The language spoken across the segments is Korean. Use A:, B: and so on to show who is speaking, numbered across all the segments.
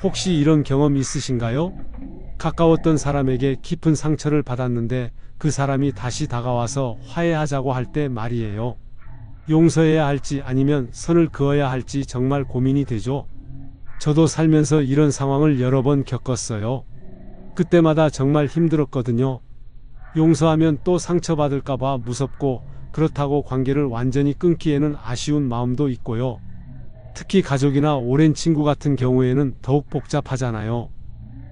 A: 혹시 이런 경험 있으신가요? 가까웠던 사람에게 깊은 상처를 받았는데 그 사람이 다시 다가와서 화해하자고 할 때 말이에요. 용서해야 할지 아니면 선을 그어야 할지 정말 고민이 되죠. 저도 살면서 이런 상황을 여러 번 겪었어요. 그때마다 정말 힘들었거든요. 용서하면 또 상처받을까봐 무섭고, 그렇다고 관계를 완전히 끊기에는 아쉬운 마음도 있고요. 특히 가족이나 오랜 친구 같은 경우에는 더욱 복잡하잖아요.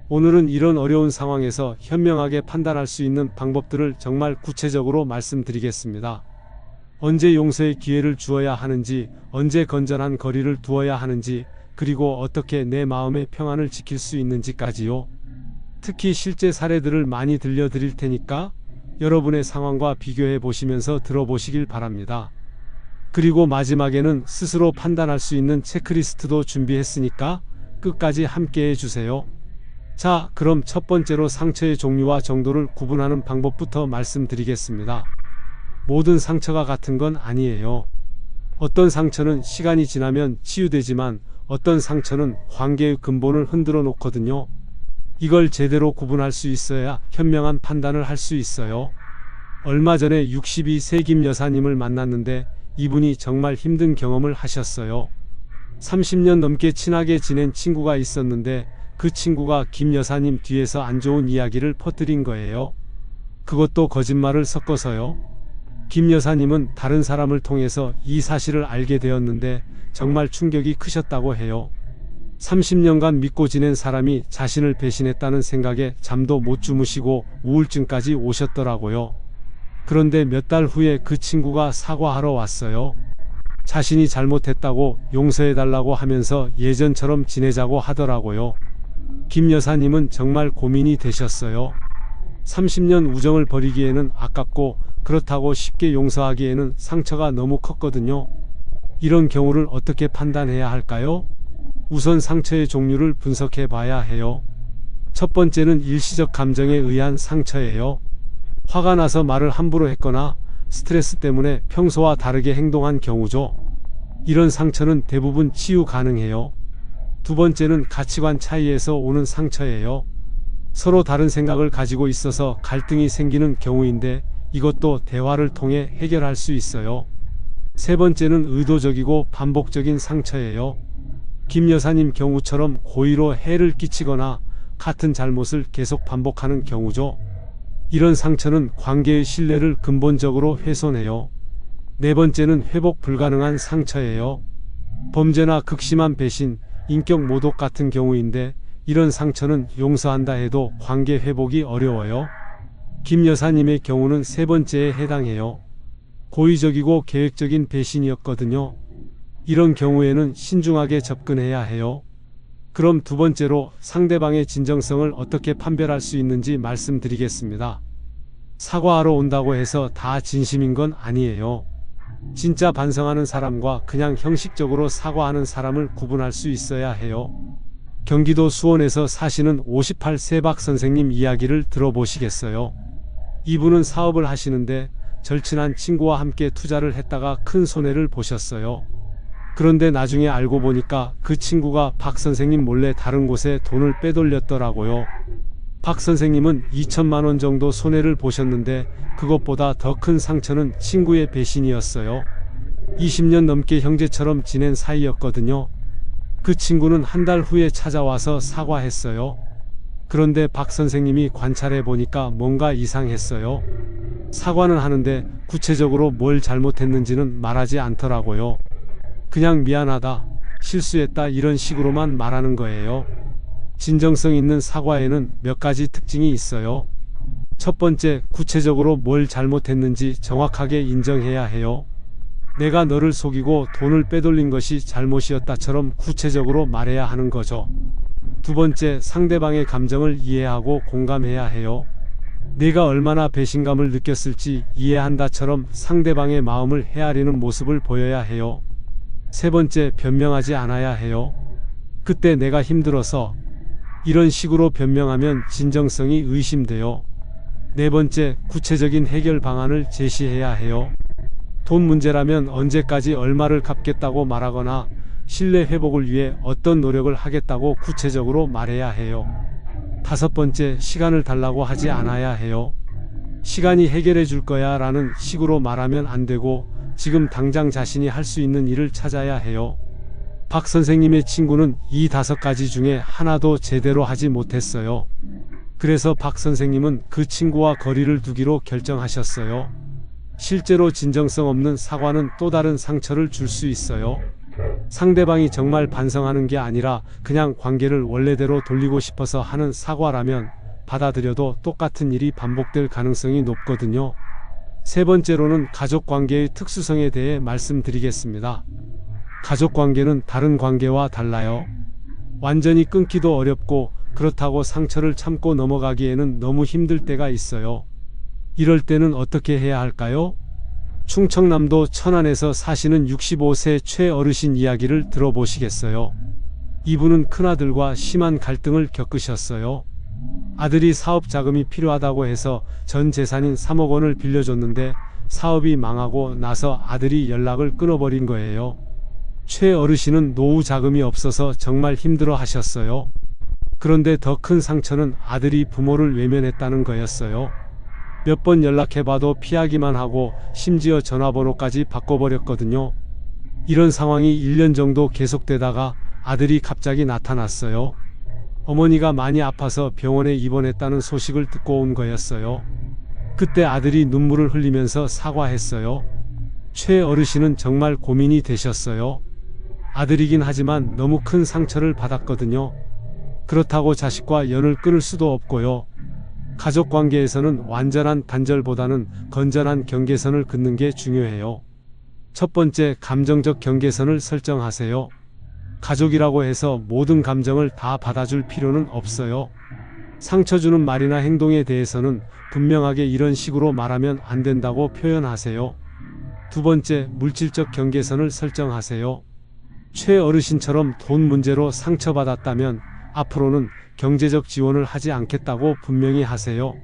A: 오늘은 이런 어려운 상황에서 현명하게 판단할 수 있는 방법들을 정말 구체적으로 말씀드리겠습니다. 언제 용서의 기회를 주어야 하는지, 언제 건전한 거리를 두어야 하는지, 그리고 어떻게 내 마음의 평안을 지킬 수 있는지까지요. 특히 실제 사례들을 많이 들려드릴 테니까 여러분의 상황과 비교해 보시면서 들어보시길 바랍니다. 그리고 마지막에는 스스로 판단할 수 있는 체크리스트도 준비했으니까 끝까지 함께 해주세요. 자, 그럼 첫 번째로 상처의 종류와 정도를 구분하는 방법부터 말씀드리겠습니다. 모든 상처가 같은 건 아니에요. 어떤 상처는 시간이 지나면 치유되지만 어떤 상처는 관계의 근본을 흔들어 놓거든요. 이걸 제대로 구분할 수 있어야 현명한 판단을 할 수 있어요. 얼마 전에 62세 김 여사님을 만났는데 이분이 정말 힘든 경험을 하셨어요. 30년 넘게 친하게 지낸 친구가 있었는데 그 친구가 김 여사님 뒤에서 안 좋은 이야기를 퍼뜨린 거예요. 그것도 거짓말을 섞어서요. 김 여사님은 다른 사람을 통해서 이 사실을 알게 되었는데 정말 충격이 크셨다고 해요. 30년간 믿고 지낸 사람이 자신을 배신했다는 생각에 잠도 못 주무시고 우울증까지 오셨더라고요. 그런데 몇 달 후에 그 친구가 사과하러 왔어요. 자신이 잘못했다고 용서해달라고 하면서 예전처럼 지내자고 하더라고요. 김 여사님은 정말 고민이 되셨어요. 30년 우정을 버리기에는 아깝고 그렇다고 쉽게 용서하기에는 상처가 너무 컸거든요. 이런 경우를 어떻게 판단해야 할까요? 우선 상처의 종류를 분석해 봐야 해요. 첫 번째는 일시적 감정에 의한 상처예요. 화가 나서 말을 함부로 했거나 스트레스 때문에 평소와 다르게 행동한 경우죠. 이런 상처는 대부분 치유 가능해요. 두 번째는 가치관 차이에서 오는 상처예요. 서로 다른 생각을 가지고 있어서 갈등이 생기는 경우인데 이것도 대화를 통해 해결할 수 있어요. 세 번째는 의도적이고 반복적인 상처예요. 김 여사님 경우처럼 고의로 해를 끼치거나 같은 잘못을 계속 반복하는 경우죠. 이런 상처는 관계의 신뢰를 근본적으로 훼손해요. 네 번째는 회복 불가능한 상처예요. 범죄나 극심한 배신, 인격 모독 같은 경우인데 이런 상처는 용서한다 해도 관계 회복이 어려워요. 김 여사님의 경우는 세 번째에 해당해요. 고의적이고 계획적인 배신이었거든요. 이런 경우에는 신중하게 접근해야 해요. 그럼 두 번째로 상대방의 진정성을 어떻게 판별할 수 있는지 말씀드리겠습니다. 사과하러 온다고 해서 다 진심인 건 아니에요. 진짜 반성하는 사람과 그냥 형식적으로 사과하는 사람을 구분할 수 있어야 해요. 경기도 수원에서 사시는 58세 박 선생님 이야기를 들어보시겠어요? 이분은 사업을 하시는데 절친한 친구와 함께 투자를 했다가 큰 손해를 보셨어요. 그런데 나중에 알고 보니까 그 친구가 박 선생님 몰래 다른 곳에 돈을 빼돌렸더라고요. 박 선생님은 2천만 원 정도 손해를 보셨는데 그것보다 더 큰 상처는 친구의 배신이었어요. 20년 넘게 형제처럼 지낸 사이였거든요. 그 친구는 한 달 후에 찾아와서 사과했어요. 그런데 박 선생님이 관찰해 보니까 뭔가 이상했어요. 사과는 하는데 구체적으로 뭘 잘못했는지는 말하지 않더라고요. 그냥 미안하다, 실수했다 이런 식으로만 말하는 거예요. 진정성 있는 사과에는 몇 가지 특징이 있어요. 첫 번째, 구체적으로 뭘 잘못했는지 정확하게 인정해야 해요. 내가 너를 속이고 돈을 빼돌린 것이 잘못이었다처럼 구체적으로 말해야 하는 거죠. 두 번째, 상대방의 감정을 이해하고 공감해야 해요. 내가 얼마나 배신감을 느꼈을지 이해한다처럼 상대방의 마음을 헤아리는 모습을 보여야 해요. 세 번째, 변명하지 않아야 해요. 그때 내가 힘들어서 이런 식으로 변명하면 진정성이 의심돼요. 네 번째, 구체적인 해결 방안을 제시해야 해요. 돈 문제라면 언제까지 얼마를 갚겠다고 말하거나 신뢰 회복을 위해 어떤 노력을 하겠다고 구체적으로 말해야 해요. 5번째, 시간을 달라고 하지 않아야 해요. 시간이 해결해 줄 거야 라는 식으로 말하면 안 되고 지금 당장 자신이 할 수 있는 일을 찾아야 해요. 박 선생님의 친구는 이 5가지 중에 하나도 제대로 하지 못했어요. 그래서 박 선생님은 그 친구와 거리를 두기로 결정하셨어요. 실제로 진정성 없는 사과는 또 다른 상처를 줄 수 있어요. 상대방이 정말 반성하는 게 아니라 그냥 관계를 원래대로 돌리고 싶어서 하는 사과라면 받아들여도 똑같은 일이 반복될 가능성이 높거든요. 3번째로는 가족관계의 특수성에 대해 말씀드리겠습니다. 가족관계는 다른 관계와 달라요. 완전히 끊기도 어렵고 그렇다고 상처를 참고 넘어가기에는 너무 힘들 때가 있어요. 이럴 때는 어떻게 해야 할까요? 충청남도 천안에서 사시는 65세 최어르신 이야기를 들어보시겠어요? 이분은 큰아들과 심한 갈등을 겪으셨어요. 아들이 사업 자금이 필요하다고 해서 전 재산인 3억 원을 빌려줬는데 사업이 망하고 나서 아들이 연락을 끊어버린 거예요. 최어르신은 노후 자금이 없어서 정말 힘들어 하셨어요. 그런데 더 큰 상처는 아들이 부모를 외면했다는 거였어요. 몇 번 연락해봐도 피하기만 하고 심지어 전화번호까지 바꿔버렸거든요. 이런 상황이 1년 정도 계속되다가 아들이 갑자기 나타났어요. 어머니가 많이 아파서 병원에 입원했다는 소식을 듣고 온 거였어요. 그때 아들이 눈물을 흘리면서 사과했어요. 최어르신은 정말 고민이 되셨어요. 아들이긴 하지만 너무 큰 상처를 받았거든요. 그렇다고 자식과 연을 끊을 수도 없고요. 가족관계에서는 완전한 단절보다는 건전한 경계선을 긋는 게 중요해요. 첫 번째, 감정적 경계선을 설정하세요. 가족이라고 해서 모든 감정을 다 받아줄 필요는 없어요. 상처 주는 말이나 행동에 대해서는 분명하게 이런 식으로 말하면 안 된다고 표현하세요. 두 번째, 물질적 경계선을 설정하세요. 최어르신처럼 돈 문제로 상처받았다면 앞으로는 경제적 지원을 하지 않겠다고 분명히 하세요.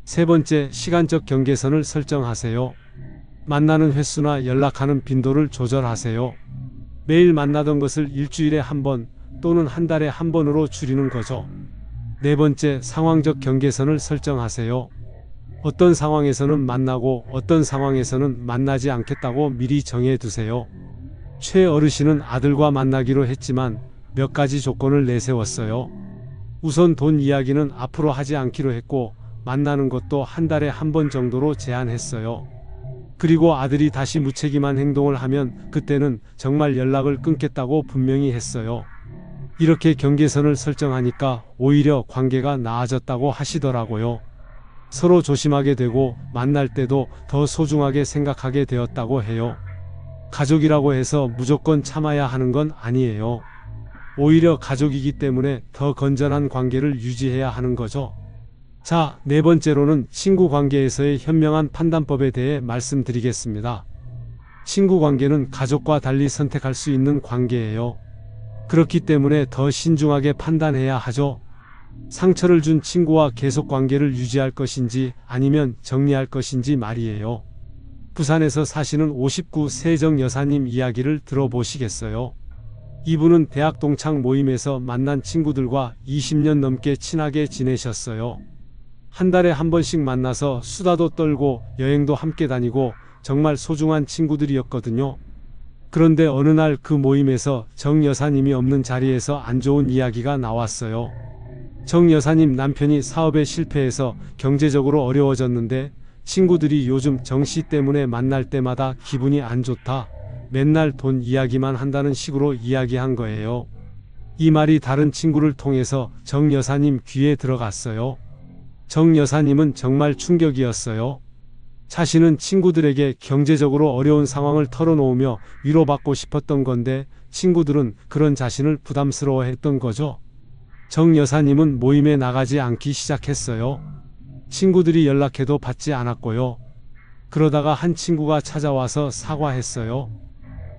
A: 세 번째, 시간적 경계선을 설정하세요. 만나는 횟수나 연락하는 빈도를 조절하세요. 매일 만나던 것을 일주일에 한 번 또는 한 달에 한 번으로 줄이는 거죠. 네 번째, 상황적 경계선을 설정하세요. 어떤 상황에서는 만나고 어떤 상황에서는 만나지 않겠다고 미리 정해두세요. 최어르신은 아들과 만나기로 했지만 몇 가지 조건을 내세웠어요. 우선 돈 이야기는 앞으로 하지 않기로 했고 만나는 것도 한 달에 한 번 정도로 제한했어요. 그리고 아들이 다시 무책임한 행동을 하면 그때는 정말 연락을 끊겠다고 분명히 했어요. 이렇게 경계선을 설정하니까 오히려 관계가 나아졌다고 하시더라고요. 서로 조심하게 되고 만날 때도 더 소중하게 생각하게 되었다고 해요. 가족이라고 해서 무조건 참아야 하는 건 아니에요. 오히려 가족이기 때문에 더 건전한 관계를 유지해야 하는 거죠. 자, 네 번째로는 친구 관계에서의 현명한 판단법에 대해 말씀드리겠습니다. 친구 관계는 가족과 달리 선택할 수 있는 관계예요. 그렇기 때문에 더 신중하게 판단해야 하죠. 상처를 준 친구와 계속 관계를 유지할 것인지 아니면 정리할 것인지 말이에요. 부산에서 사시는 59세 정 여사님 이야기를 들어보시겠어요? 이분은 대학 동창 모임에서 만난 친구들과 20년 넘게 친하게 지내셨어요. 한 달에 한 번씩 만나서 수다도 떨고 여행도 함께 다니고 정말 소중한 친구들이었거든요. 그런데 어느 날 그 모임에서 정 여사님이 없는 자리에서 안 좋은 이야기가 나왔어요. 정 여사님 남편이 사업에 실패해서 경제적으로 어려워졌는데 친구들이 요즘 정 씨 때문에 만날 때마다 기분이 안 좋다. 맨날 돈 이야기만 한다는 식으로 이야기한 거예요. 이 말이 다른 친구를 통해서 정 여사님 귀에 들어갔어요. 정 여사님은 정말 충격이었어요. 자신은 친구들에게 경제적으로 어려운 상황을 털어놓으며 위로받고 싶었던 건데 친구들은 그런 자신을 부담스러워했던 거죠. 정 여사님은 모임에 나가지 않기 시작했어요. 친구들이 연락해도 받지 않았고요. 그러다가 한 친구가 찾아와서 사과했어요.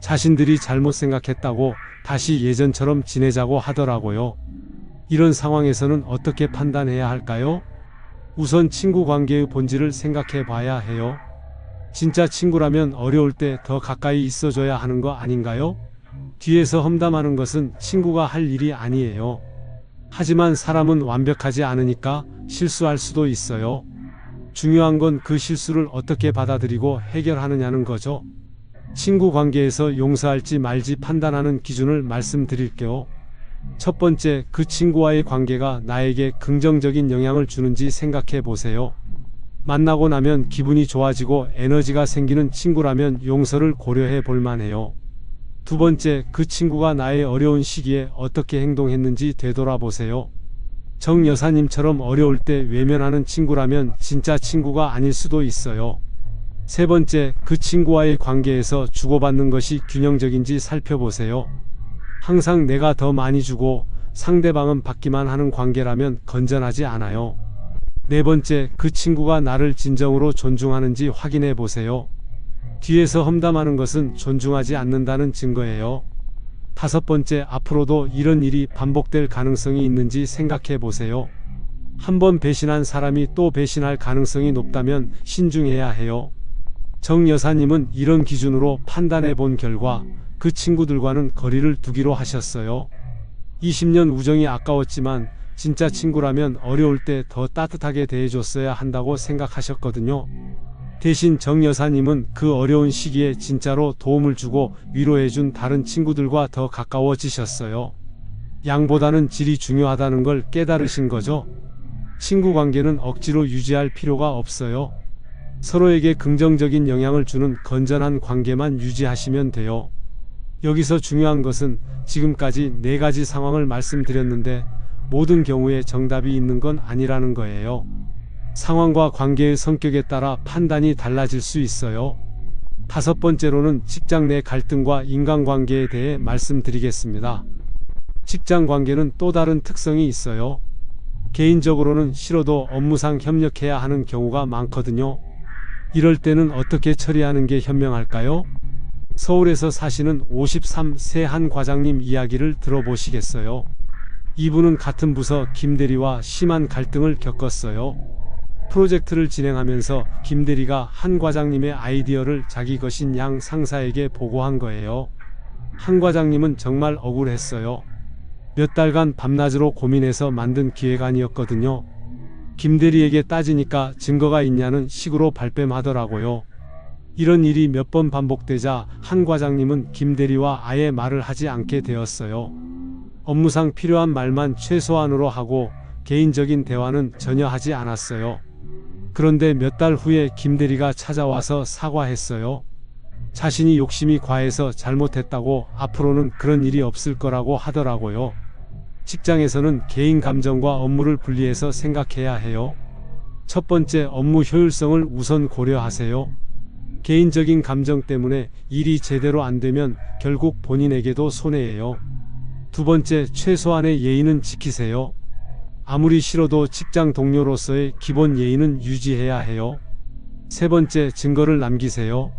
A: 자신들이 잘못 생각했다고 다시 예전처럼 지내자고 하더라고요. 이런 상황에서는 어떻게 판단해야 할까요? 우선 친구 관계의 본질을 생각해 봐야 해요. 진짜 친구라면 어려울 때 더 가까이 있어줘야 하는 거 아닌가요? 뒤에서 험담하는 것은 친구가 할 일이 아니에요. 하지만 사람은 완벽하지 않으니까 실수할 수도 있어요. 중요한 건 그 실수를 어떻게 받아들이고 해결하느냐는 거죠. 친구 관계에서 용서할지 말지 판단하는 기준을 말씀드릴게요. 첫 번째, 그 친구와의 관계가 나에게 긍정적인 영향을 주는지 생각해 보세요. 만나고 나면 기분이 좋아지고 에너지가 생기는 친구라면 용서를 고려해 볼 만해요. 두 번째, 그 친구가 나의 어려운 시기에 어떻게 행동했는지 되돌아보세요. 정 여사님처럼 어려울 때 외면하는 친구라면 진짜 친구가 아닐 수도 있어요. 세 번째, 그 친구와의 관계에서 주고받는 것이 균형적인지 살펴보세요. 항상 내가 더 많이 주고 상대방은 받기만 하는 관계라면 건전하지 않아요. 네 번째, 그 친구가 나를 진정으로 존중하는지 확인해 보세요. 뒤에서 험담하는 것은 존중하지 않는다는 증거예요. 다섯 번째, 앞으로도 이런 일이 반복될 가능성이 있는지 생각해 보세요. 한번 배신한 사람이 또 배신할 가능성이 높다면 신중해야 해요. 정 여사님은 이런 기준으로 판단해 본 결과 그 친구들과는 거리를 두기로 하셨어요. 20년 우정이 아까웠지만 진짜 친구라면 어려울 때 더 따뜻하게 대해줬어야 한다고 생각하셨거든요. 대신 정 여사님은 그 어려운 시기에 진짜로 도움을 주고 위로해준 다른 친구들과 더 가까워지셨어요. 양보다는 질이 중요하다는 걸 깨달으신 거죠. 친구 관계는 억지로 유지할 필요가 없어요. 서로에게 긍정적인 영향을 주는 건전한 관계만 유지하시면 돼요. 여기서 중요한 것은 지금까지 4가지 상황을 말씀드렸는데 모든 경우에 정답이 있는 건 아니라는 거예요. 상황과 관계의 성격에 따라 판단이 달라질 수 있어요. 다섯 번째로는 직장 내 갈등과 인간관계에 대해 말씀드리겠습니다. 직장 관계는 또 다른 특성이 있어요. 개인적으로는 싫어도 업무상 협력해야 하는 경우가 많거든요. 이럴 때는 어떻게 처리하는 게 현명할까요? 서울에서 사시는 53세 한 과장님 이야기를 들어보시겠어요? 이분은 같은 부서 김대리와 심한 갈등을 겪었어요. 프로젝트를 진행하면서 김대리가 한 과장님의 아이디어를 자기 것인 양 상사에게 보고한 거예요. 한 과장님은 정말 억울했어요. 몇 달간 밤낮으로 고민해서 만든 기획안이었거든요. 김대리에게 따지니까 증거가 있냐는 식으로 발뺌하더라고요. 이런 일이 몇 번 반복되자 한 과장님은 김대리와 아예 말을 하지 않게 되었어요. 업무상 필요한 말만 최소한으로 하고 개인적인 대화는 전혀 하지 않았어요. 그런데 몇 달 후에 김대리가 찾아와서 사과했어요. 자신이 욕심이 과해서 잘못했다고 앞으로는 그런 일이 없을 거라고 하더라고요. 직장에서는 개인 감정과 업무를 분리해서 생각해야 해요. 첫 번째, 업무 효율성을 우선 고려하세요. 개인적인 감정 때문에 일이 제대로 안 되면 결국 본인에게도 손해예요. 두 번째, 최소한의 예의는 지키세요. 아무리 싫어도 직장 동료로서의 기본 예의는 유지해야 해요. 세 번째, 증거를 남기세요.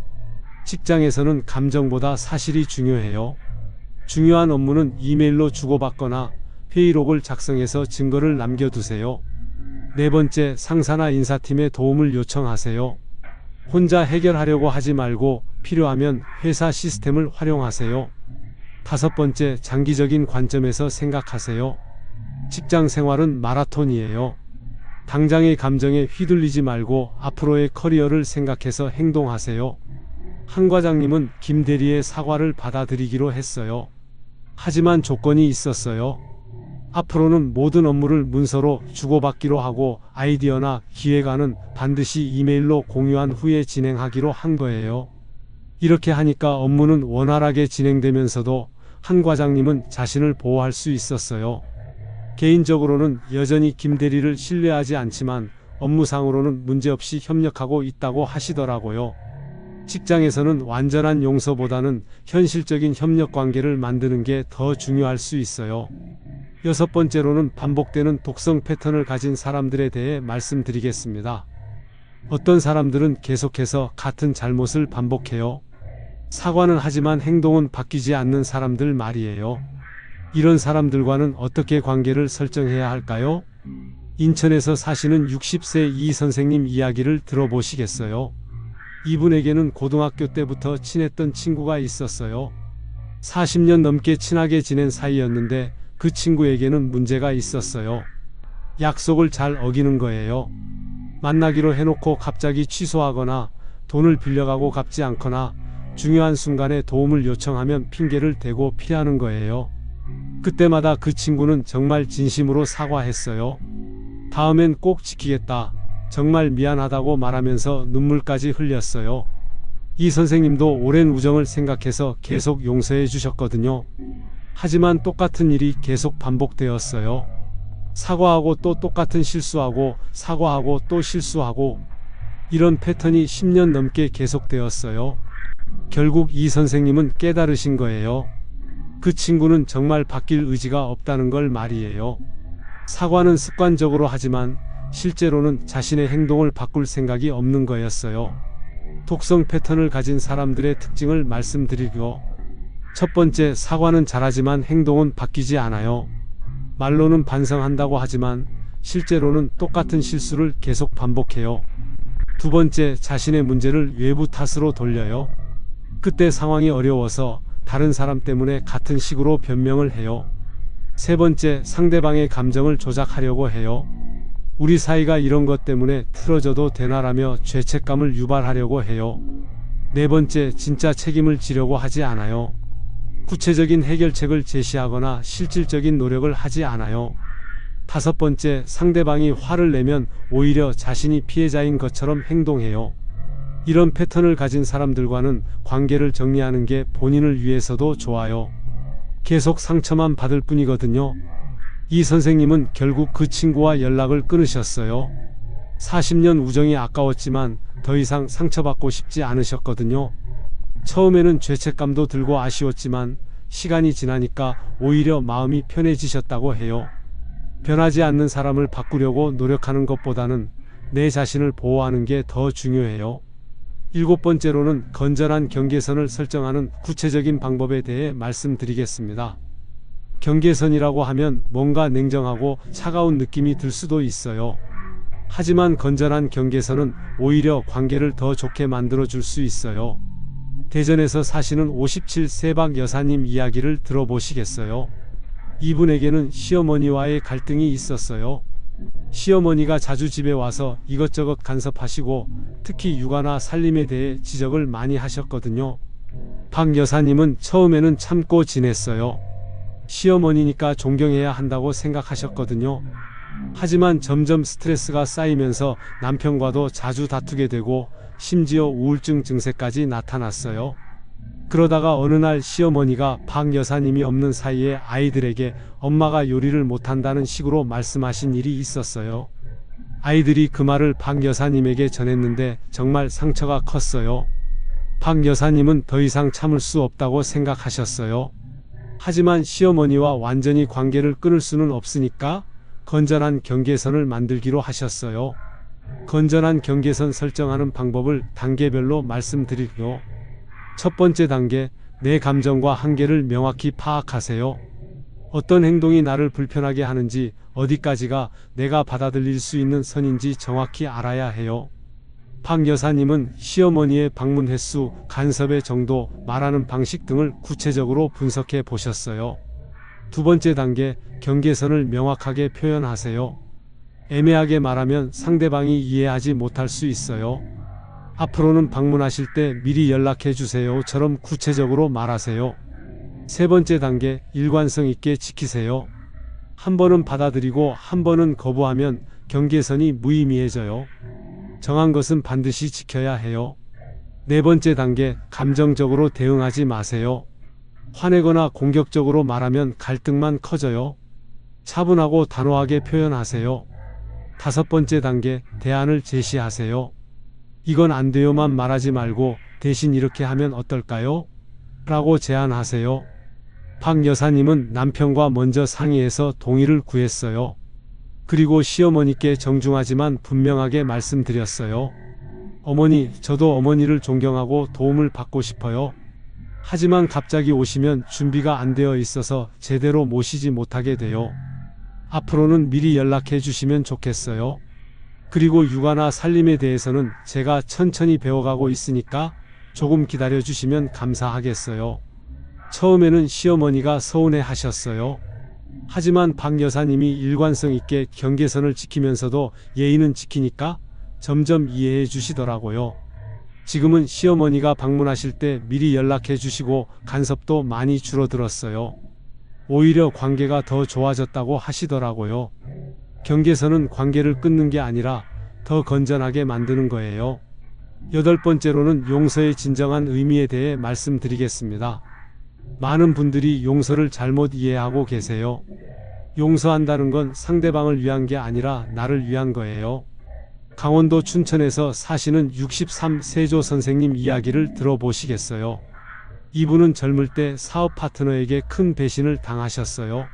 A: 직장에서는 감정보다 사실이 중요해요. 중요한 업무는 이메일로 주고받거나 회의록을 작성해서 증거를 남겨두세요. 네 번째, 상사나 인사팀의 도움을 요청하세요. 혼자 해결하려고 하지 말고 필요하면 회사 시스템을 활용하세요. 다섯 번째, 장기적인 관점에서 생각하세요. 직장 생활은 마라톤이에요. 당장의 감정에 휘둘리지 말고 앞으로의 커리어를 생각해서 행동하세요. 한 과장님은 김 대리의 사과를 받아들이기로 했어요. 하지만 조건이 있었어요. 앞으로는 모든 업무를 문서로 주고받기로 하고 아이디어나 기획안은 반드시 이메일로 공유한 후에 진행하기로 한 거예요. 이렇게 하니까 업무는 원활하게 진행되면서도 한 과장님은 자신을 보호할 수 있었어요. 개인적으로는 여전히 김 대리를 신뢰하지 않지만 업무상으로는 문제없이 협력하고 있다고 하시더라고요. 직장에서는 완전한 용서보다는 현실적인 협력 관계를 만드는 게 더 중요할 수 있어요. 여섯 번째로는 반복되는 독성 패턴을 가진 사람들에 대해 말씀드리겠습니다. 어떤 사람들은 계속해서 같은 잘못을 반복해요. 사과는 하지만 행동은 바뀌지 않는 사람들 말이에요. 이런 사람들과는 어떻게 관계를 설정해야 할까요? 인천에서 사시는 60세 이 선생님 이야기를 들어보시겠어요? 이분에게는 고등학교 때부터 친했던 친구가 있었어요. 40년 넘게 친하게 지낸 사이였는데 그 친구에게는 문제가 있었어요. 약속을 잘 어기는 거예요. 만나기로 해놓고 갑자기 취소하거나 돈을 빌려가고 갚지 않거나 중요한 순간에 도움을 요청하면 핑계를 대고 피하는 거예요. 그때마다 그 친구는 정말 진심으로 사과했어요. 다음엔 꼭 지키겠다. 정말 미안하다고 말하면서 눈물까지 흘렸어요. 이 선생님도 오랜 우정을 생각해서 계속 용서해 주셨거든요. 하지만 똑같은 일이 계속 반복되었어요. 사과하고 또 똑같은 실수하고 사과하고 또 실수하고 이런 패턴이 10년 넘게 계속되었어요. 결국 이 선생님은 깨달으신 거예요. 그 친구는 정말 바뀔 의지가 없다는 걸 말이에요. 사과는 습관적으로 하지만 실제로는 자신의 행동을 바꿀 생각이 없는 거였어요. 독성 패턴을 가진 사람들의 특징을 말씀드리고, 첫 번째, 사과는 잘하지만 행동은 바뀌지 않아요. 말로는 반성한다고 하지만 실제로는 똑같은 실수를 계속 반복해요. 두 번째, 자신의 문제를 외부 탓으로 돌려요. 그때 상황이 어려워서 다른 사람 때문에 같은 식으로 변명을 해요. 세 번째, 상대방의 감정을 조작하려고 해요. 우리 사이가 이런 것 때문에 틀어져도 되나라며 죄책감을 유발하려고 해요. 네 번째, 진짜 책임을 지려고 하지 않아요. 구체적인 해결책을 제시하거나 실질적인 노력을 하지 않아요. 다섯 번째, 상대방이 화를 내면 오히려 자신이 피해자인 것처럼 행동해요. 이런 패턴을 가진 사람들과는 관계를 정리하는 게 본인을 위해서도 좋아요. 계속 상처만 받을 뿐이거든요. 이 선생님은 결국 그 친구와 연락을 끊으셨어요. 40년 우정이 아까웠지만 더 이상 상처받고 싶지 않으셨거든요. 처음에는 죄책감도 들고 아쉬웠지만 시간이 지나니까 오히려 마음이 편해지셨다고 해요. 변하지 않는 사람을 바꾸려고 노력하는 것보다는 내 자신을 보호하는 게 더 중요해요. 일곱 번째로는 건전한 경계선을 설정하는 구체적인 방법에 대해 말씀드리겠습니다. 경계선이라고 하면 뭔가 냉정하고 차가운 느낌이 들 수도 있어요. 하지만 건전한 경계선은 오히려 관계를 더 좋게 만들어줄 수 있어요. 대전에서 사시는 57세박 여사님 이야기를 들어보시겠어요? 이분에게는 시어머니와의 갈등이 있었어요. 시어머니가 자주 집에 와서 이것저것 간섭하시고 특히 육아나 살림에 대해 지적을 많이 하셨거든요. 박 여사님은 처음에는 참고 지냈어요. 시어머니니까 존경해야 한다고 생각하셨거든요. 하지만 점점 스트레스가 쌓이면서 남편과도 자주 다투게 되고 심지어 우울증 증세까지 나타났어요. 그러다가 어느 날 시어머니가 박 여사님이 없는 사이에 아이들에게 엄마가 요리를 못한다는 식으로 말씀하신 일이 있었어요. 아이들이 그 말을 박 여사님에게 전했는데 정말 상처가 컸어요. 박 여사님은 더 이상 참을 수 없다고 생각하셨어요. 하지만 시어머니와 완전히 관계를 끊을 수는 없으니까 건전한 경계선을 만들기로 하셨어요. 건전한 경계선 설정하는 방법을 단계별로 말씀드릴게요. 첫 번째 단계, 내 감정과 한계를 명확히 파악하세요. 어떤 행동이 나를 불편하게 하는지, 어디까지가 내가 받아들일 수 있는 선인지 정확히 알아야 해요. 박 여사님은 시어머니의 방문 횟수, 간섭의 정도, 말하는 방식 등을 구체적으로 분석해 보셨어요. 두 번째 단계, 경계선을 명확하게 표현하세요. 애매하게 말하면 상대방이 이해하지 못할 수 있어요. 앞으로는 방문하실 때 미리 연락해 주세요처럼 구체적으로 말하세요. 세 번째 단계, 일관성 있게 지키세요. 한 번은 받아들이고 한 번은 거부하면 경계선이 무의미해져요. 정한 것은 반드시 지켜야 해요. 네 번째 단계, 감정적으로 대응하지 마세요. 화내거나 공격적으로 말하면 갈등만 커져요. 차분하고 단호하게 표현하세요. 다섯 번째 단계, 대안을 제시하세요. 이건 안 돼요만 말하지 말고 대신 이렇게 하면 어떨까요? 라고 제안하세요. 박 여사님은 남편과 먼저 상의해서 동의를 구했어요. 그리고 시어머니께 정중하지만 분명하게 말씀드렸어요. 어머니, 저도 어머니를 존경하고 도움을 받고 싶어요. 하지만 갑자기 오시면 준비가 안 되어 있어서 제대로 모시지 못하게 돼요. 앞으로는 미리 연락해 주시면 좋겠어요. 그리고 육아나 살림에 대해서는 제가 천천히 배워가고 있으니까 조금 기다려 주시면 감사하겠어요. 처음에는 시어머니가 서운해 하셨어요. 하지만 박 여사님이 일관성 있게 경계선을 지키면서도 예의는 지키니까 점점 이해해 주시더라고요. 지금은 시어머니가 방문하실 때 미리 연락해 주시고 간섭도 많이 줄어들었어요. 오히려 관계가 더 좋아졌다고 하시더라고요. 경계선은 관계를 끊는 게 아니라 더 건전하게 만드는 거예요. 8번째로는 용서의 진정한 의미에 대해 말씀드리겠습니다. 많은 분들이 용서를 잘못 이해하고 계세요. 용서한다는 건 상대방을 위한 게 아니라 나를 위한 거예요. 강원도 춘천에서 사시는 63세조 선생님 이야기를 들어보시겠어요? 이분은 젊을 때 사업 파트너에게 큰 배신을 당하셨어요.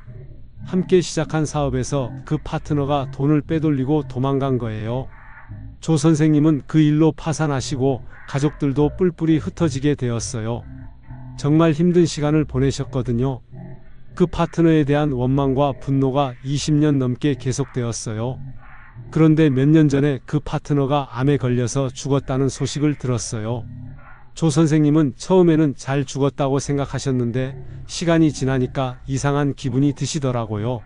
A: 함께 시작한 사업에서 그 파트너가 돈을 빼돌리고 도망간 거예요. 조 선생님은 그 일로 파산하시고 가족들도 뿔뿔이 흩어지게 되었어요. 정말 힘든 시간을 보내셨거든요. 그 파트너에 대한 원망과 분노가 20년 넘게 계속되었어요. 그런데 몇 년 전에 그 파트너가 암에 걸려서 죽었다는 소식을 들었어요. 조 선생님은 처음에는 잘 죽었다고 생각하셨는데 시간이 지나니까 이상한 기분이 드시더라고요.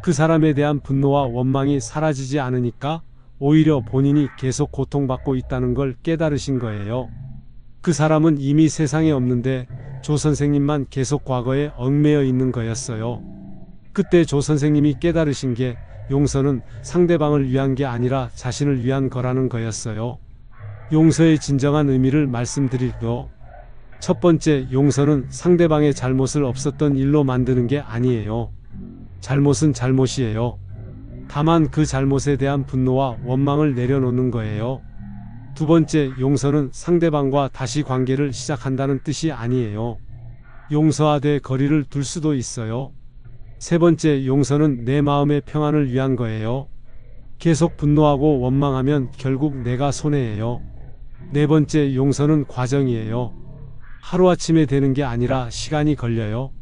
A: 그 사람에 대한 분노와 원망이 사라지지 않으니까 오히려 본인이 계속 고통받고 있다는 걸 깨달으신 거예요. 그 사람은 이미 세상에 없는데 조 선생님만 계속 과거에 얽매여 있는 거였어요. 그때 조 선생님이 깨달으신 게 용서는 상대방을 위한 게 아니라 자신을 위한 거라는 거였어요. 용서의 진정한 의미를 말씀드릴게요. 첫 번째, 용서는 상대방의 잘못을 없었던 일로 만드는 게 아니에요. 잘못은 잘못이에요. 다만 그 잘못에 대한 분노와 원망을 내려놓는 거예요. 두 번째, 용서는 상대방과 다시 관계를 시작한다는 뜻이 아니에요. 용서하되 거리를 둘 수도 있어요. 세 번째, 용서는 내 마음의 평안을 위한 거예요. 계속 분노하고 원망하면 결국 내가 손해예요. 네 번째, 용서는 과정이에요. 하루아침에 되는 게 아니라 시간이 걸려요.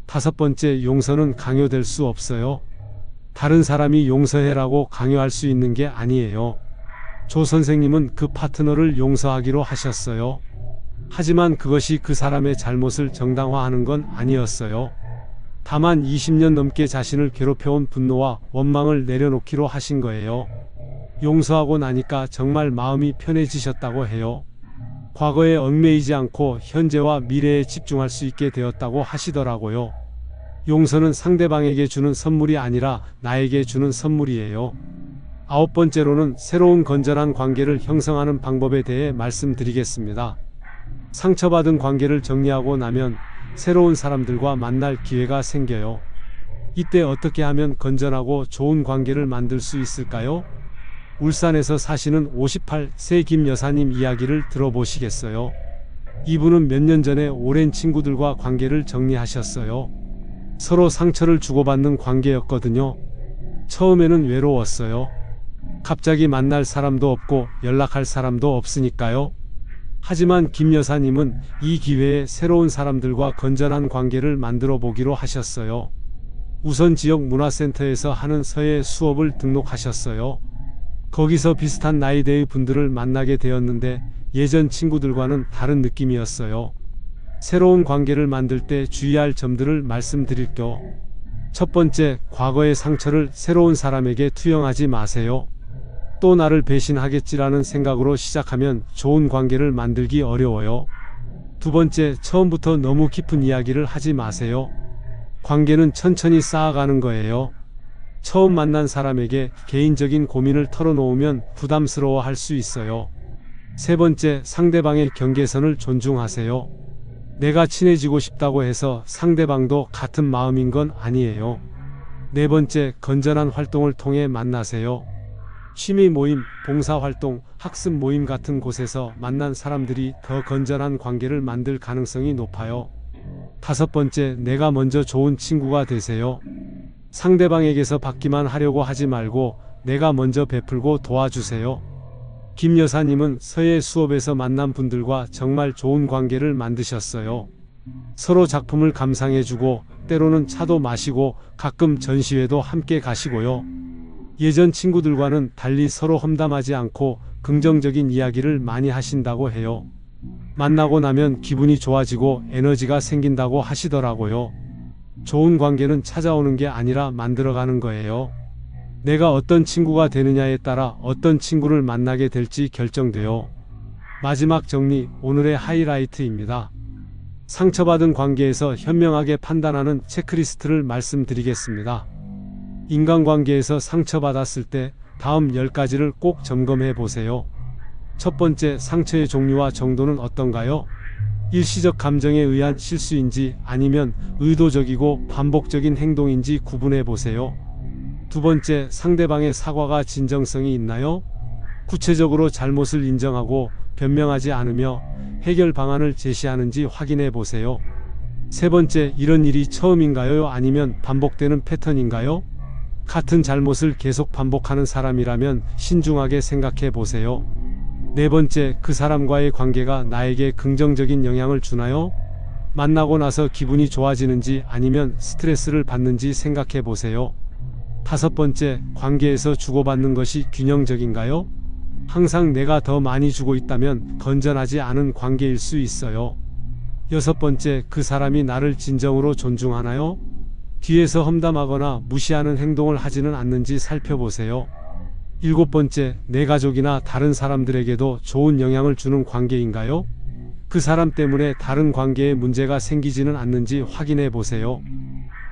A: 다섯 번째, 용서는 강요될 수 없어요. 다른 사람이 용서해라고 강요할 수 있는 게 아니에요. 조 선생님은 그 파트너를 용서하기로 하셨어요. 하지만 그것이 그 사람의 잘못을 정당화하는 건 아니었어요. 다만 20년 넘게 자신을 괴롭혀온 분노와 원망을 내려놓기로 하신 거예요. 용서하고 나니까 정말 마음이 편해지셨다고 해요. 과거에 얽매이지 않고 현재와 미래에 집중할 수 있게 되었다고 하시더라고요. 용서는 상대방에게 주는 선물이 아니라 나에게 주는 선물이에요. 9번째로는 새로운 건전한 관계를 형성하는 방법에 대해 말씀드리겠습니다. 상처받은 관계를 정리하고 나면 새로운 사람들과 만날 기회가 생겨요. 이때 어떻게 하면 건전하고 좋은 관계를 만들 수 있을까요? 울산에서 사시는 58세 김 여사님 이야기를 들어보시겠어요? 이분은 몇 년 전에 오랜 친구들과 관계를 정리하셨어요. 서로 상처를 주고받는 관계였거든요. 처음에는 외로웠어요. 갑자기 만날 사람도 없고 연락할 사람도 없으니까요. 하지만 김 여사님은 이 기회에 새로운 사람들과 건전한 관계를 만들어 보기로 하셨어요. 우선 지역 문화센터에서 하는 서예 수업을 등록하셨어요. 거기서 비슷한 나이대의 분들을 만나게 되었는데 예전 친구들과는 다른 느낌이었어요. 새로운 관계를 만들 때 주의할 점들을 말씀드릴게요. 첫 번째, 과거의 상처를 새로운 사람에게 투영하지 마세요. 또 나를 배신하겠지라는 생각으로 시작하면 좋은 관계를 만들기 어려워요. 두 번째, 처음부터 너무 깊은 이야기를 하지 마세요. 관계는 천천히 쌓아가는 거예요. 처음 만난 사람에게 개인적인 고민을 털어놓으면 부담스러워 할 수 있어요. 세 번째, 상대방의 경계선을 존중하세요. 내가 친해지고 싶다고 해서 상대방도 같은 마음인 건 아니에요. 네 번째, 건전한 활동을 통해 만나세요. 취미 모임, 봉사활동, 학습 모임 같은 곳에서 만난 사람들이 더 건전한 관계를 만들 가능성이 높아요. 다섯 번째, 내가 먼저 좋은 친구가 되세요. 상대방에게서 받기만 하려고 하지 말고 내가 먼저 베풀고 도와주세요. 김 여사님은 서예 수업에서 만난 분들과 정말 좋은 관계를 만드셨어요. 서로 작품을 감상해주고 때로는 차도 마시고 가끔 전시회도 함께 가시고요. 예전 친구들과는 달리 서로 험담하지 않고 긍정적인 이야기를 많이 하신다고 해요. 만나고 나면 기분이 좋아지고 에너지가 생긴다고 하시더라고요. 좋은 관계는 찾아오는 게 아니라 만들어가는 거예요. 내가 어떤 친구가 되느냐에 따라 어떤 친구를 만나게 될지 결정돼요. 마지막 정리, 오늘의 하이라이트입니다. 상처받은 관계에서 현명하게 판단하는 체크리스트를 말씀드리겠습니다. 인간관계에서 상처받았을 때 다음 10가지를 꼭 점검해 보세요. 첫 번째, 상처의 종류와 정도는 어떤가요? 일시적 감정에 의한 실수인지 아니면 의도적이고 반복적인 행동인지 구분해 보세요. 두 번째, 상대방의 사과가 진정성이 있나요? 구체적으로 잘못을 인정하고 변명하지 않으며 해결 방안을 제시하는지 확인해 보세요. 세 번째, 이런 일이 처음인가요? 아니면 반복되는 패턴인가요? 같은 잘못을 계속 반복하는 사람이라면 신중하게 생각해 보세요. 네 번째, 그 사람과의 관계가 나에게 긍정적인 영향을 주나요? 만나고 나서 기분이 좋아지는지 아니면 스트레스를 받는지 생각해 보세요. 다섯 번째, 관계에서 주고받는 것이 균형적인가요? 항상 내가 더 많이 주고 있다면 건전하지 않은 관계일 수 있어요. 여섯 번째, 그 사람이 나를 진정으로 존중하나요? 뒤에서 험담하거나 무시하는 행동을 하지는 않는지 살펴보세요. 일곱 번째, 내 가족이나 다른 사람들에게도 좋은 영향을 주는 관계인가요? 그 사람 때문에 다른 관계에 문제가 생기지는 않는지 확인해 보세요.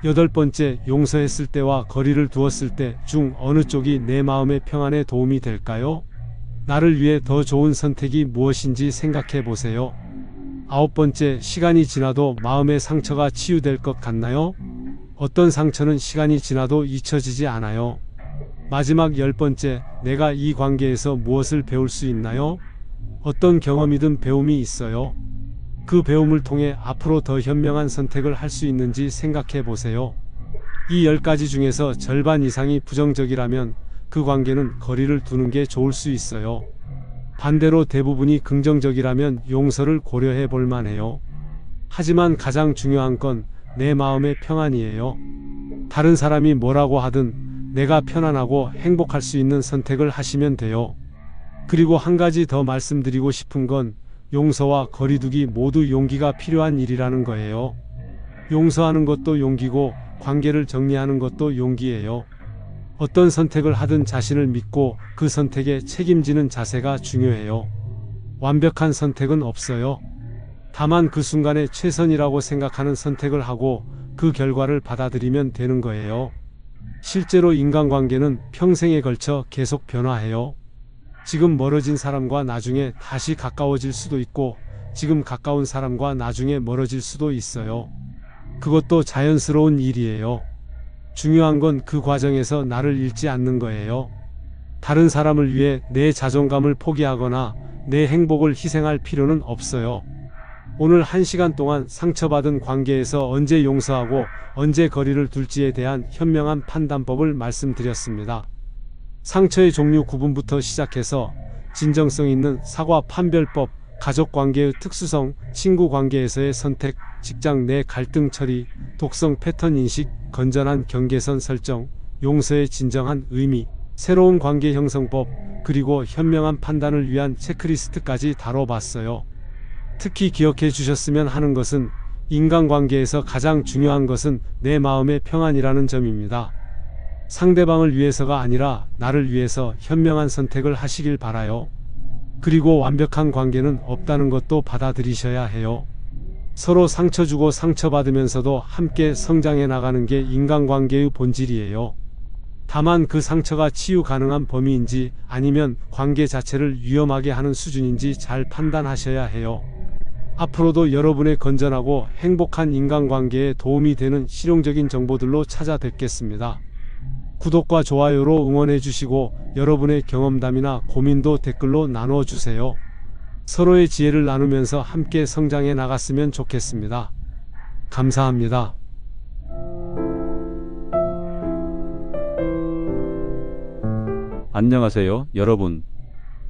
A: 여덟 번째, 용서했을 때와 거리를 두었을 때 중 어느 쪽이 내 마음의 평안에 도움이 될까요? 나를 위해 더 좋은 선택이 무엇인지 생각해 보세요. 아홉 번째, 시간이 지나도 마음의 상처가 치유될 것 같나요? 어떤 상처는 시간이 지나도 잊혀지지 않아요. 마지막 열 번째, 내가 이 관계에서 무엇을 배울 수 있나요? 어떤 경험이든 배움이 있어요. 그 배움을 통해 앞으로 더 현명한 선택을 할 수 있는지 생각해 보세요. 이 10가지 중에서 절반 이상이 부정적이라면 그 관계는 거리를 두는 게 좋을 수 있어요. 반대로 대부분이 긍정적이라면 용서를 고려해 볼 만해요. 하지만 가장 중요한 건 내 마음의 평안이에요. 다른 사람이 뭐라고 하든 내가 편안하고 행복할 수 있는 선택을 하시면 돼요. 그리고 한 가지 더 말씀드리고 싶은 건 용서와 거리두기 모두 용기가 필요한 일이라는 거예요. 용서하는 것도 용기고 관계를 정리하는 것도 용기예요. 어떤 선택을 하든 자신을 믿고 그 선택에 책임지는 자세가 중요해요. 완벽한 선택은 없어요. 다만 그 순간에 최선이라고 생각하는 선택을 하고 그 결과를 받아들이면 되는 거예요. 실제로 인간관계는 평생에 걸쳐 계속 변화해요. 지금 멀어진 사람과 나중에 다시 가까워질 수도 있고 지금 가까운 사람과 나중에 멀어질 수도 있어요. 그것도 자연스러운 일이에요. 중요한 건 그 과정에서 나를 잃지 않는 거예요. 다른 사람을 위해 내 자존감을 포기하거나 내 행복을 희생할 필요는 없어요. 오늘 1시간 동안 상처받은 관계에서 언제 용서하고 언제 거리를 둘지에 대한 현명한 판단법을 말씀드렸습니다. 상처의 종류 구분부터 시작해서 진정성 있는 사과 판별법, 가족관계의 특수성, 친구관계에서의 선택, 직장 내 갈등 처리, 독성 패턴 인식, 건전한 경계선 설정, 용서의 진정한 의미, 새로운 관계 형성법, 그리고 현명한 판단을 위한 체크리스트까지 다뤄봤어요. 특히 기억해 주셨으면 하는 것은 인간관계에서 가장 중요한 것은 내 마음의 평안이라는 점입니다. 상대방을 위해서가 아니라 나를 위해서 현명한 선택을 하시길 바라요. 그리고 완벽한 관계는 없다는 것도 받아들이셔야 해요. 서로 상처 주고 상처받으면서도 함께 성장해 나가는 게 인간관계의 본질이에요. 다만 그 상처가 치유 가능한 범위인지 아니면 관계 자체를 위험하게 하는 수준인지 잘 판단하셔야 해요. 앞으로도 여러분의 건전하고 행복한 인간관계에 도움이 되는 실용적인 정보들로 찾아뵙겠습니다. 구독과 좋아요로 응원해 주시고 여러분의 경험담이나 고민도 댓글로 나눠 주세요. 서로의 지혜를 나누면서 함께 성장해 나갔으면 좋겠습니다. 감사합니다.
B: 안녕하세요, 여러분.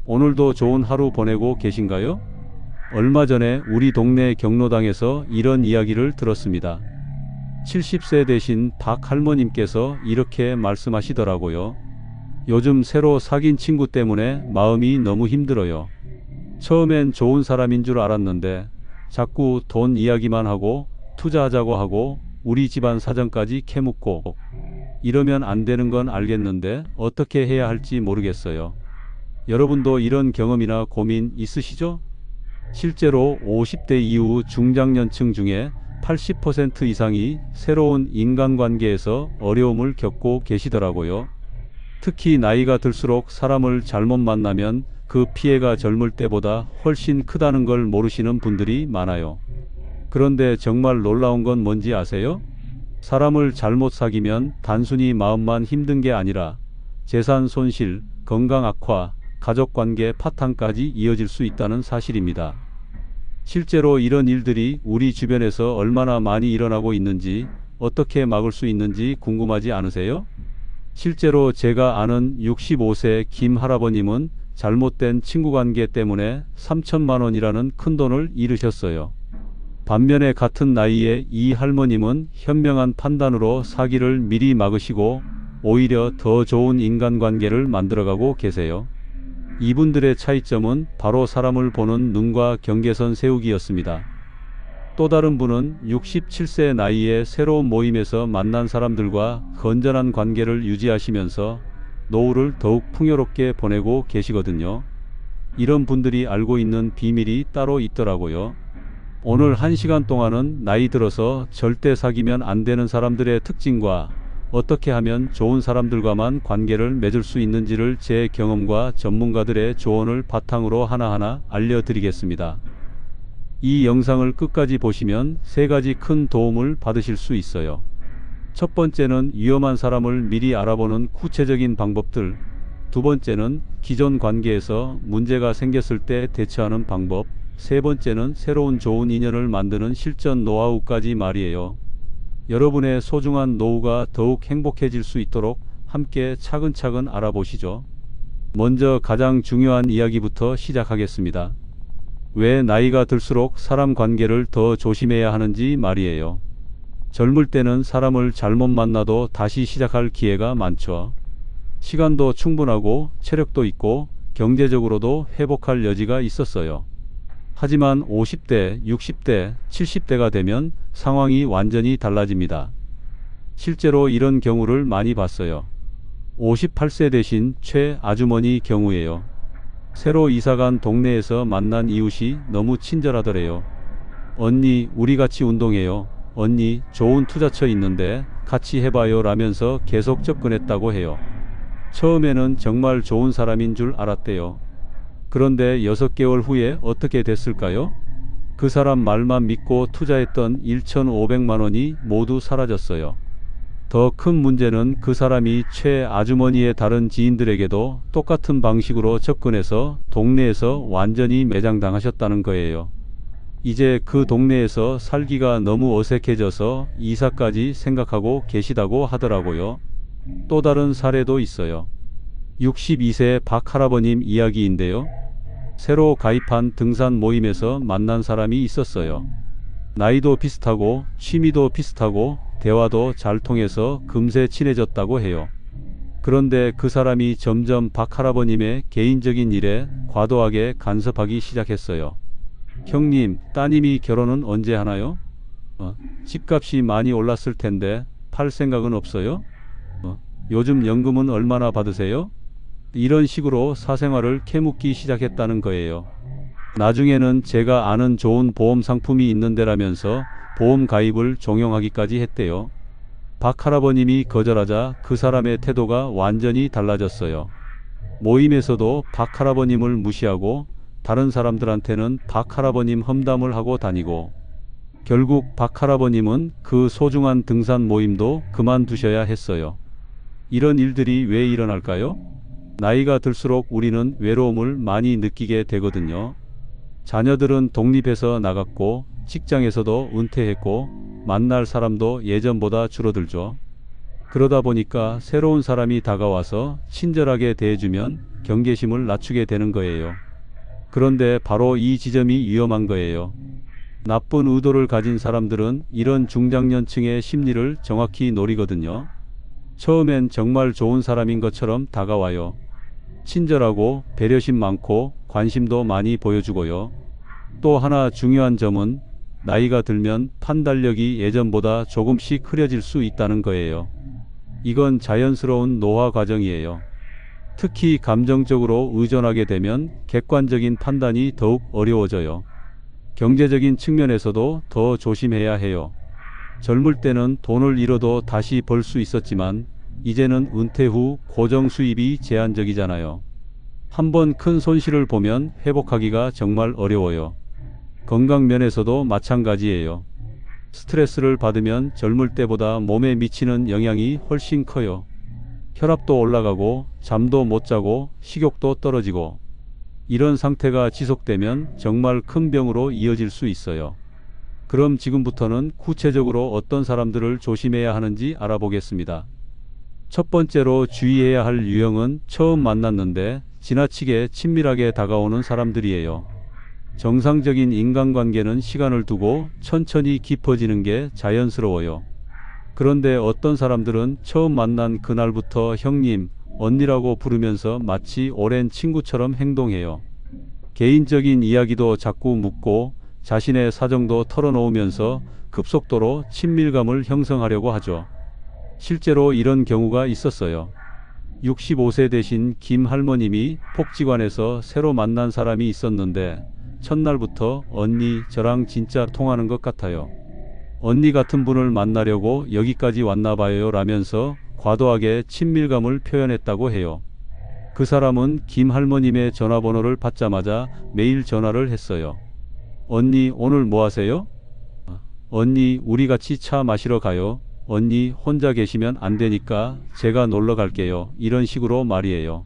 B: 오늘도 좋은 하루 보내고 계신가요? 얼마 전에 우리 동네 경로당에서 이런 이야기를 들었습니다. 70세 되신 박 할머님께서 이렇게 말씀하시더라고요. 요즘 새로 사귄 친구 때문에 마음이 너무 힘들어요. 처음엔 좋은 사람인 줄 알았는데 자꾸 돈 이야기만 하고 투자하자고 하고 우리 집안 사정까지 캐묻고 이러면 안 되는 건 알겠는데 어떻게 해야 할지 모르겠어요. 여러분도 이런 경험이나 고민 있으시죠? 실제로 50대 이후 중장년층 중에 80% 이상이 새로운 인간관계에서 어려움을 겪고 계시더라고요. 특히 나이가 들수록 사람을 잘못 만나면 그 피해가 젊을 때보다 훨씬 크다는 걸 모르시는 분들이 많아요. 그런데 정말 놀라운 건 뭔지 아세요? 사람을 잘못 사귀면 단순히 마음만 힘든 게 아니라 재산 손실, 건강 악화, 가족관계 파탄까지 이어질 수 있다는 사실입니다. 실제로 이런 일들이 우리 주변에서 얼마나 많이 일어나고 있는지, 어떻게 막을 수 있는지 궁금하지 않으세요? 실제로 제가 아는 65세 김 할아버님은 잘못된 친구관계 때문에 3천만 원이라는 큰돈을 잃으셨어요. 반면에 같은 나이에 이 할머님은 현명한 판단으로 사기를 미리 막으시고 오히려 더 좋은 인간관계를 만들어가고 계세요. 이분들의 차이점은 바로 사람을 보는 눈과 경계선 세우기였습니다. 또 다른 분은 67세 나이에 새로운 모임에서 만난 사람들과 건전한 관계를 유지하시면서 노후를 더욱 풍요롭게 보내고 계시거든요. 이런 분들이 알고 있는 비밀이 따로 있더라고요. 오늘 1시간 동안은 나이 들어서 절대 사귀면 안 되는 사람들의 특징과 어떻게 하면 좋은 사람들과만 관계를 맺을 수 있는지를 제 경험과 전문가들의 조언을 바탕으로 하나하나 알려드리겠습니다. 이 영상을 끝까지 보시면 3가지 큰 도움을 받으실 수 있어요. 첫 번째는 위험한 사람을 미리 알아보는 구체적인 방법들, 두 번째는 기존 관계에서 문제가 생겼을 때 대처하는 방법, 세 번째는 새로운 좋은 인연을 만드는 실전 노하우까지 말이에요. 여러분의 소중한 노후가 더욱 행복해질 수 있도록 함께 차근차근 알아보시죠. 먼저 가장 중요한 이야기부터 시작하겠습니다. 왜 나이가 들수록 사람 관계를 더 조심해야 하는지 말이에요. 젊을 때는 사람을 잘못 만나도 다시 시작할 기회가 많죠. 시간도 충분하고 체력도 있고 경제적으로도 회복할 여지가 있었어요. 하지만 50대, 60대, 70대가 되면 상황이 완전히 달라집니다. 실제로 이런 경우를 많이 봤어요. 58세 되신 최 아주머니 경우예요. 새로 이사간 동네에서 만난 이웃이 너무 친절하더래요. 언니, 우리 같이 운동해요. 언니, 좋은 투자처 있는데 같이 해봐요 라면서 계속 접근했다고 해요. 처음에는 정말 좋은 사람인 줄 알았대요. 그런데 6개월 후에 어떻게 됐을까요? 그 사람 말만 믿고 투자했던 1,500만 원이 모두 사라졌어요. 더 큰 문제는 그 사람이 최 아주머니의 다른 지인들에게도 똑같은 방식으로 접근해서 동네에서 완전히 매장당하셨다는 거예요. 이제 그 동네에서 살기가 너무 어색해져서 이사까지 생각하고 계시다고 하더라고요. 또 다른 사례도 있어요. 62세 박 할아버님 이야기인데요. 새로 가입한 등산 모임에서 만난 사람이 있었어요. 나이도 비슷하고 취미도 비슷하고 대화도 잘 통해서 금세 친해졌다고 해요. 그런데 그 사람이 점점 박 할아버님의 개인적인 일에 과도하게 간섭하기 시작했어요. 형님, 따님이 결혼은 언제 하나요? 집값이 많이 올랐을 텐데 팔 생각은 없어요? 요즘 연금은 얼마나 받으세요? 이런 식으로 사생활을 캐묻기 시작했다는 거예요. 나중에는 제가 아는 좋은 보험 상품이 있는데라면서 보험 가입을 종용하기까지 했대요. 박 할아버님이 거절하자 그 사람의 태도가 완전히 달라졌어요. 모임에서도 박 할아버님을 무시하고 다른 사람들한테는 박 할아버님 험담을 하고 다니고 결국 박 할아버님은 그 소중한 등산 모임도 그만두셔야 했어요. 이런 일들이 왜 일어날까요? 나이가 들수록 우리는 외로움을 많이 느끼게 되거든요. 자녀들은 독립해서 나갔고 직장에서도 은퇴했고 만날 사람도 예전보다 줄어들죠. 그러다 보니까 새로운 사람이 다가와서 친절하게 대해주면 경계심을 낮추게 되는 거예요. 그런데 바로 이 지점이 위험한 거예요. 나쁜 의도를 가진 사람들은 이런 중장년층의 심리를 정확히 노리거든요. 처음엔 정말 좋은 사람인 것처럼 다가와요. 친절하고 배려심 많고 관심도 많이 보여주고요. 또 하나 중요한 점은 나이가 들면 판단력이 예전보다 조금씩 흐려질 수 있다는 거예요. 이건 자연스러운 노화 과정이에요. 특히 감정적으로 의존하게 되면 객관적인 판단이 더욱 어려워져요. 경제적인 측면에서도 더 조심해야 해요. 젊을 때는 돈을 잃어도 다시 벌 수 있었지만 이제는 은퇴 후 고정 수입이 제한적이잖아요. 한번 큰 손실을 보면 회복하기가 정말 어려워요. 건강 면에서도 마찬가지예요. 스트레스를 받으면 젊을 때보다 몸에 미치는 영향이 훨씬 커요. 혈압도 올라가고 잠도 못 자고 식욕도 떨어지고 이런 상태가 지속되면 정말 큰 병으로 이어질 수 있어요. 그럼 지금부터는 구체적으로 어떤 사람들을 조심해야 하는지 알아보겠습니다. 첫 번째로 주의해야 할 유형은 처음 만났는데 지나치게 친밀하게 다가오는 사람들이에요. 정상적인 인간관계는 시간을 두고 천천히 깊어지는 게 자연스러워요. 그런데 어떤 사람들은 처음 만난 그날부터 형님, 언니라고 부르면서 마치 오랜 친구처럼 행동해요. 개인적인 이야기도 자꾸 묻고 자신의 사정도 털어놓으면서 급속도로 친밀감을 형성하려고 하죠. 실제로 이런 경우가 있었어요. 65세 되신 김 할머님이 복지관에서 새로 만난 사람이 있었는데 첫날부터 언니, 저랑 진짜 통하는 것 같아요. 언니 같은 분을 만나려고 여기까지 왔나 봐요 라면서 과도하게 친밀감을 표현했다고 해요. 그 사람은 김 할머님의 전화번호를 받자마자 매일 전화를 했어요. 언니, 오늘 뭐 하세요? 언니, 우리 같이 차 마시러 가요. 언니, 혼자 계시면 안 되니까 제가 놀러 갈게요. 이런 식으로 말이에요.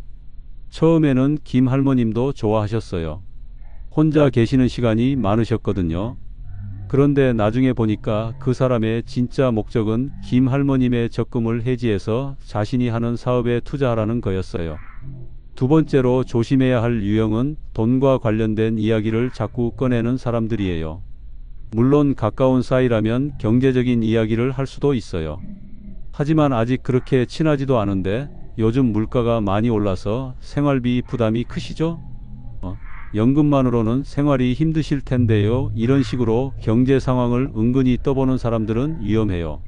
B: 처음에는 김 할머님도 좋아하셨어요. 혼자 계시는 시간이 많으셨거든요. 그런데 나중에 보니까 그 사람의 진짜 목적은 김 할머님의 적금을 해지해서 자신이 하는 사업에 투자하라는 거였어요. 두 번째로 조심해야 할 유형은 돈과 관련된 이야기를 자꾸 꺼내는 사람들이에요. 물론 가까운 사이라면 경제적인 이야기를 할 수도 있어요. 하지만 아직 그렇게 친하지도 않은데 요즘 물가가 많이 올라서 생활비 부담이 크시죠? 연금만으로는 생활이 힘드실 텐데요. 이런 식으로 경제 상황을 은근히 떠보는 사람들은 위험해요.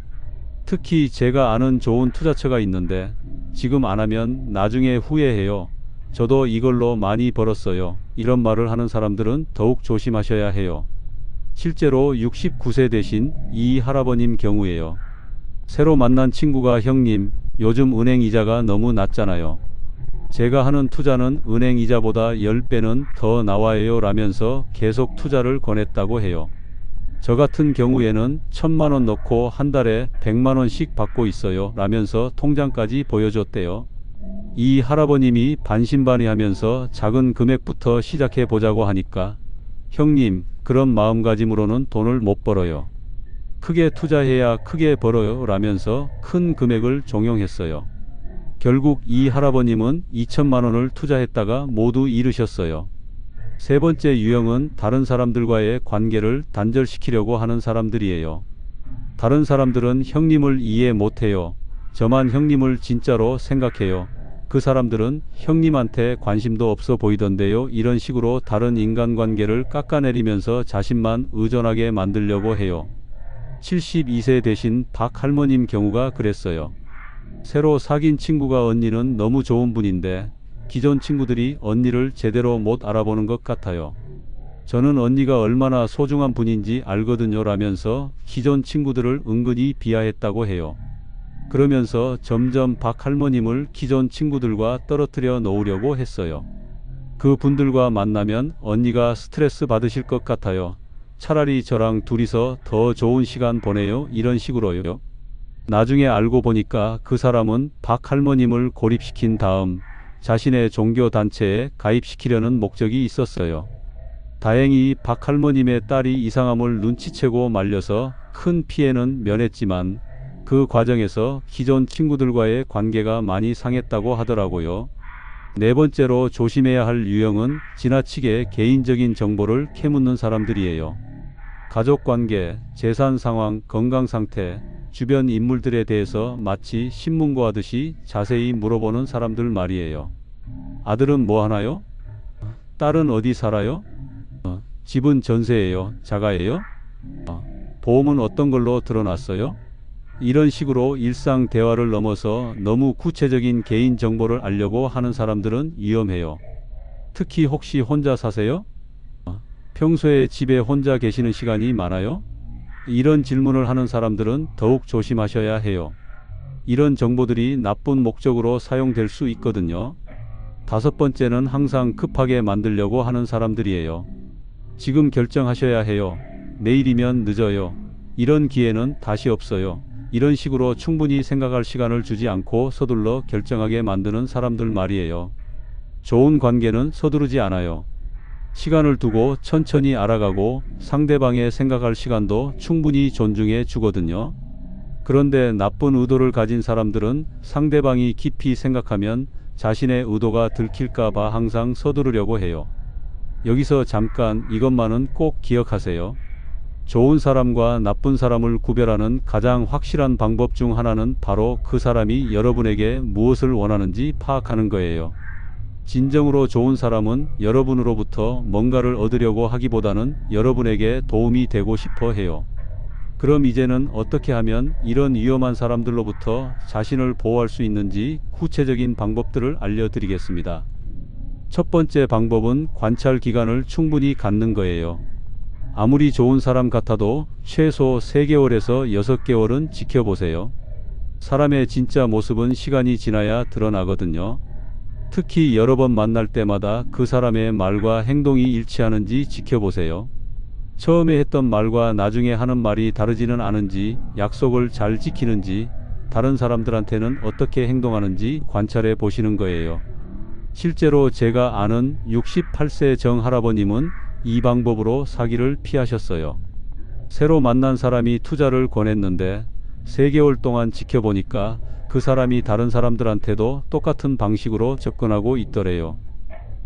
B: 특히 제가 아는 좋은 투자처가 있는데 지금 안 하면 나중에 후회해요. 저도 이걸로 많이 벌었어요. 이런 말을 하는 사람들은 더욱 조심하셔야 해요. 실제로 69세 되신 이 할아버님 경우에요. 새로 만난 친구가 형님, 요즘 은행 이자가 너무 낮잖아요. 제가 하는 투자는 은행 이자보다 10배는 더 나와요 라면서 계속 투자를 권했다고 해요. 저 같은 경우에는 1,000만 원 넣고 한 달에 100만 원씩 받고 있어요 라면서 통장까지 보여줬대요. 이 할아버님이 반신반의하면서 작은 금액부터 시작해 보자고 하니까 형님, 그런 마음가짐으로는 돈을 못 벌어요. 크게 투자해야 크게 벌어요 라면서 큰 금액을 종용했어요. 결국 이 할아버님은 2천만 원을 투자했다가 모두 잃으셨어요. 세 번째 유형은 다른 사람들과의 관계를 단절시키려고 하는 사람들이에요. 다른 사람들은 형님을 이해 못해요. 저만 형님을 진짜로 생각해요. 그 사람들은 형님한테 관심도 없어 보이던데요. 이런 식으로 다른 인간관계를 깎아내리면서 자신만 의존하게 만들려고 해요. 72세 되신 박 할머님 경우가 그랬어요. 새로 사귄 친구가 언니는 너무 좋은 분인데 기존 친구들이 언니를 제대로 못 알아보는 것 같아요. 저는 언니가 얼마나 소중한 분인지 알거든요 라면서 기존 친구들을 은근히 비하했다고 해요. 그러면서 점점 박 할머님을 기존 친구들과 떨어뜨려 놓으려고 했어요. 그 분들과 만나면 언니가 스트레스 받으실 것 같아요. 차라리 저랑 둘이서 더 좋은 시간 보내요. 이런 식으로요. 나중에 알고 보니까 그 사람은 박 할머님을 고립시킨 다음 자신의 종교단체에 가입시키려는 목적이 있었어요. 다행히 박 할머님의 딸이 이상함을 눈치채고 말려서 큰 피해는 면했지만 그 과정에서 기존 친구들과의 관계가 많이 상했다고 하더라고요. 네 번째로 조심해야 할 유형은 지나치게 개인적인 정보를 캐묻는 사람들이에요. 가족관계, 재산 상황, 건강 상태, 주변 인물들에 대해서 마치 신문고 하듯이 자세히 물어보는 사람들 말이에요. 아들은 뭐 하나요? 딸은 어디 살아요? 집은 전세예요? 자가예요? 보험은 어떤 걸로 들어놨어요? 이런 식으로 일상 대화를 넘어서 너무 구체적인 개인 정보를 알려고 하는 사람들은 위험해요. 특히 혹시 혼자 사세요? 평소에 집에 혼자 계시는 시간이 많아요? 이런 질문을 하는 사람들은 더욱 조심하셔야 해요. 이런 정보들이 나쁜 목적으로 사용될 수 있거든요. 다섯 번째는 항상 급하게 만들려고 하는 사람들이에요. 지금 결정하셔야 해요. 내일이면 늦어요. 이런 기회는 다시 없어요. 이런 식으로 충분히 생각할 시간을 주지 않고 서둘러 결정하게 만드는 사람들 말이에요. 좋은 관계는 서두르지 않아요. 시간을 두고 천천히 알아가고 상대방의 생각할 시간도 충분히 존중해 주거든요. 그런데 나쁜 의도를 가진 사람들은 상대방이 깊이 생각하면 자신의 의도가 들킬까 봐 항상 서두르려고 해요. 여기서 잠깐 이것만은 꼭 기억하세요. 좋은 사람과 나쁜 사람을 구별하는 가장 확실한 방법 중 하나는 바로 그 사람이 여러분에게 무엇을 원하는지 파악하는 거예요. 진정으로 좋은 사람은 여러분으로부터 뭔가를 얻으려고 하기보다는 여러분에게 도움이 되고 싶어 해요. 그럼 이제는 어떻게 하면 이런 위험한 사람들로부터 자신을 보호할 수 있는지 구체적인 방법들을 알려드리겠습니다. 첫 번째 방법은 관찰 기간을 충분히 갖는 거예요. 아무리 좋은 사람 같아도 최소 3개월에서 6개월은 지켜보세요. 사람의 진짜 모습은 시간이 지나야 드러나거든요. 특히 여러 번 만날 때마다 그 사람의 말과 행동이 일치하는지 지켜보세요. 처음에 했던 말과 나중에 하는 말이 다르지는 않은지, 약속을 잘 지키는지, 다른 사람들한테는 어떻게 행동하는지 관찰해 보시는 거예요. 실제로 제가 아는 68세 정 할아버님은 이 방법으로 사기를 피하셨어요. 새로 만난 사람이 투자를 권했는데 3개월 동안 지켜보니까 그 사람이 다른 사람들한테도 똑같은 방식으로 접근하고 있더래요.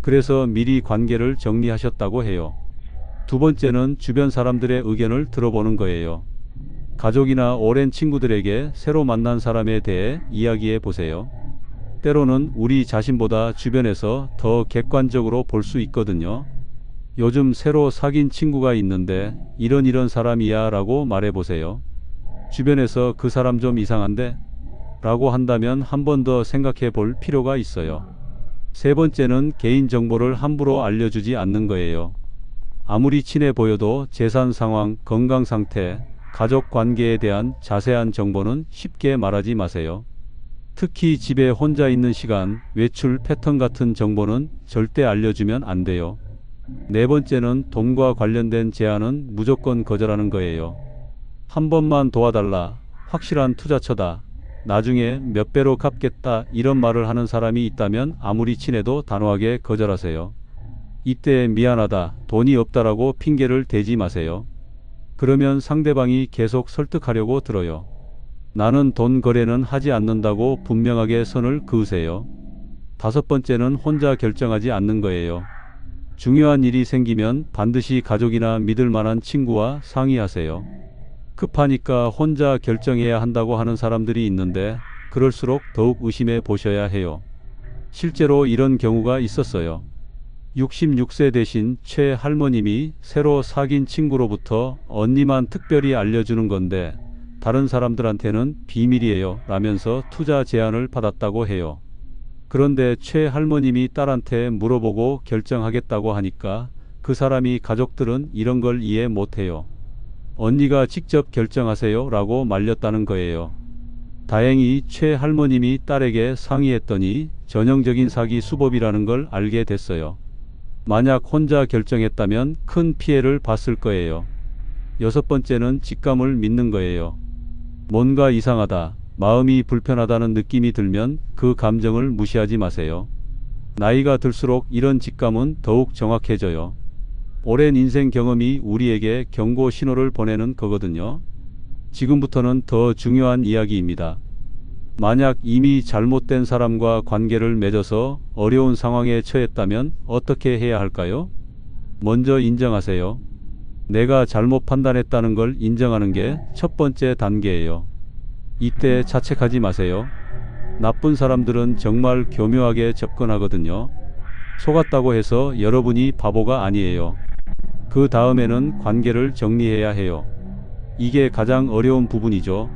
B: 그래서 미리 관계를 정리하셨다고 해요. 두 번째는 주변 사람들의 의견을 들어보는 거예요. 가족이나 오랜 친구들에게 새로 만난 사람에 대해 이야기해 보세요. 때로는 우리 자신보다 주변에서 더 객관적으로 볼 수 있거든요. 요즘 새로 사귄 친구가 있는데 이런 사람이야 라고 말해보세요. 주변에서 그 사람 좀 이상한데? 라고 한다면 한 번 더 생각해 볼 필요가 있어요. 세 번째는 개인정보를 함부로 알려주지 않는 거예요. 아무리 친해 보여도 재산 상황, 건강 상태, 가족 관계에 대한 자세한 정보는 쉽게 말하지 마세요. 특히 집에 혼자 있는 시간, 외출 패턴 같은 정보는 절대 알려주면 안 돼요. 네 번째는 돈과 관련된 제안은 무조건 거절하는 거예요. 한 번만 도와달라, 확실한 투자처다, 나중에 몇 배로 갚겠다 이런 말을 하는 사람이 있다면 아무리 친해도 단호하게 거절하세요. 이때 미안하다, 돈이 없다라고 핑계를 대지 마세요. 그러면 상대방이 계속 설득하려고 들어요. 나는 돈 거래는 하지 않는다고 분명하게 선을 그으세요. 다섯 번째는 혼자 결정하지 않는 거예요. 중요한 일이 생기면 반드시 가족이나 믿을 만한 친구와 상의하세요. 급하니까 혼자 결정해야 한다고 하는 사람들이 있는데 그럴수록 더욱 의심해 보셔야 해요. 실제로 이런 경우가 있었어요. 66세 되신 최 할머님이 새로 사귄 친구로부터 언니만 특별히 알려주는 건데 다른 사람들한테는 비밀이에요 라면서 투자 제안을 받았다고 해요. 그런데 최 할머님이 딸한테 물어보고 결정하겠다고 하니까 그 사람이 가족들은 이런 걸 이해 못해요. 언니가 직접 결정하세요 라고 말렸다는 거예요. 다행히 최 할머님이 딸에게 상의했더니 전형적인 사기 수법이라는 걸 알게 됐어요. 만약 혼자 결정했다면 큰 피해를 봤을 거예요. 여섯 번째는 직감을 믿는 거예요. 뭔가 이상하다, 마음이 불편하다는 느낌이 들면 그 감정을 무시하지 마세요. 나이가 들수록 이런 직감은 더욱 정확해져요. 오랜 인생 경험이 우리에게 경고 신호를 보내는 거거든요. 지금부터는 더 중요한 이야기입니다. 만약 이미 잘못된 사람과 관계를 맺어서 어려운 상황에 처했다면 어떻게 해야 할까요? 먼저 인정하세요. 내가 잘못 판단했다는 걸 인정하는 게 첫 번째 단계예요. 이때 자책하지 마세요. 나쁜 사람들은 정말 교묘하게 접근하거든요. 속았다고 해서 여러분이 바보가 아니에요. 그 다음에는 관계를 정리해야 해요. 이게 가장 어려운 부분이죠.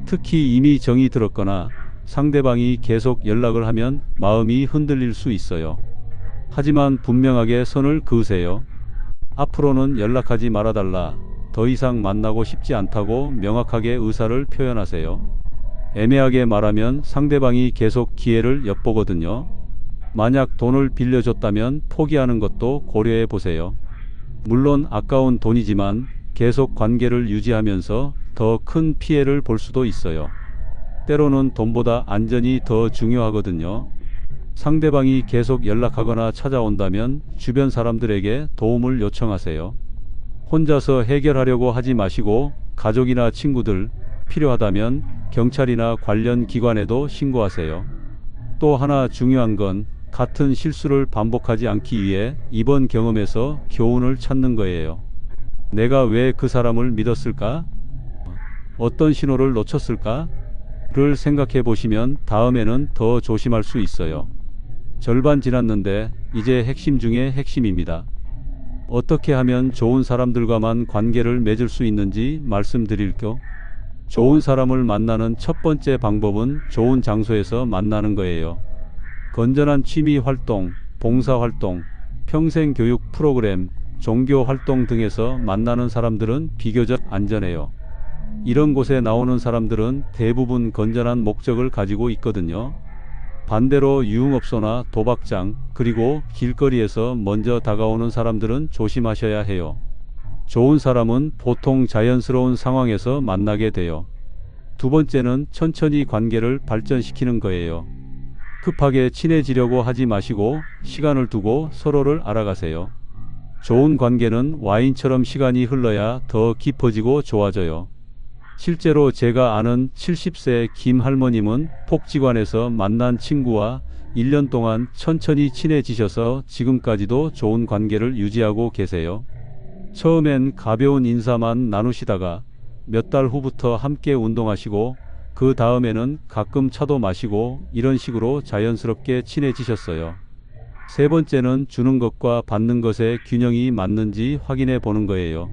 B: 특히 이미 정이 들었거나 상대방이 계속 연락을 하면 마음이 흔들릴 수 있어요. 하지만 분명하게 선을 그으세요. 앞으로는 연락하지 말아달라. 더 이상 만나고 싶지 않다고 명확하게 의사를 표현하세요. 애매하게 말하면 상대방이 계속 기회를 엿보거든요. 만약 돈을 빌려줬다면 포기하는 것도 고려해 보세요. 물론 아까운 돈이지만 계속 관계를 유지하면서 더 큰 피해를 볼 수도 있어요. 때로는 돈보다 안전이 더 중요하거든요. 상대방이 계속 연락하거나 찾아온다면 주변 사람들에게 도움을 요청하세요. 혼자서 해결하려고 하지 마시고 가족이나 친구들, 필요하다면 경찰이나 관련 기관에도 신고하세요. 또 하나 중요한 건 같은 실수를 반복하지 않기 위해 이번 경험에서 교훈을 찾는 거예요. 내가 왜 그 사람을 믿었을까? 어떤 신호를 놓쳤을까? 를 생각해 보시면 다음에는 더 조심할 수 있어요. 절반 지났는데 이제 핵심 중에 핵심입니다. 어떻게 하면 좋은 사람들과만 관계를 맺을 수 있는지 말씀드릴게요. 좋은 사람을 만나는 첫 번째 방법은 좋은 장소에서 만나는 거예요. 건전한 취미 활동, 봉사 활동, 평생 교육 프로그램, 종교 활동 등에서 만나는 사람들은 비교적 안전해요. 이런 곳에 나오는 사람들은 대부분 건전한 목적을 가지고 있거든요. 반대로 유흥업소나 도박장, 그리고 길거리에서 먼저 다가오는 사람들은 조심하셔야 해요. 좋은 사람은 보통 자연스러운 상황에서 만나게 돼요. 두 번째는 천천히 관계를 발전시키는 거예요. 급하게 친해지려고 하지 마시고 시간을 두고 서로를 알아가세요. 좋은 관계는 와인처럼 시간이 흘러야 더 깊어지고 좋아져요. 실제로 제가 아는 70세 김 할머님은 복지관에서 만난 친구와 1년 동안 천천히 친해지셔서 지금까지도 좋은 관계를 유지하고 계세요. 처음엔 가벼운 인사만 나누시다가 몇 달 후부터 함께 운동하시고 그 다음에는 가끔 차도 마시고 이런 식으로 자연스럽게 친해지셨어요. 세 번째는 주는 것과 받는 것의 균형이 맞는지 확인해 보는 거예요.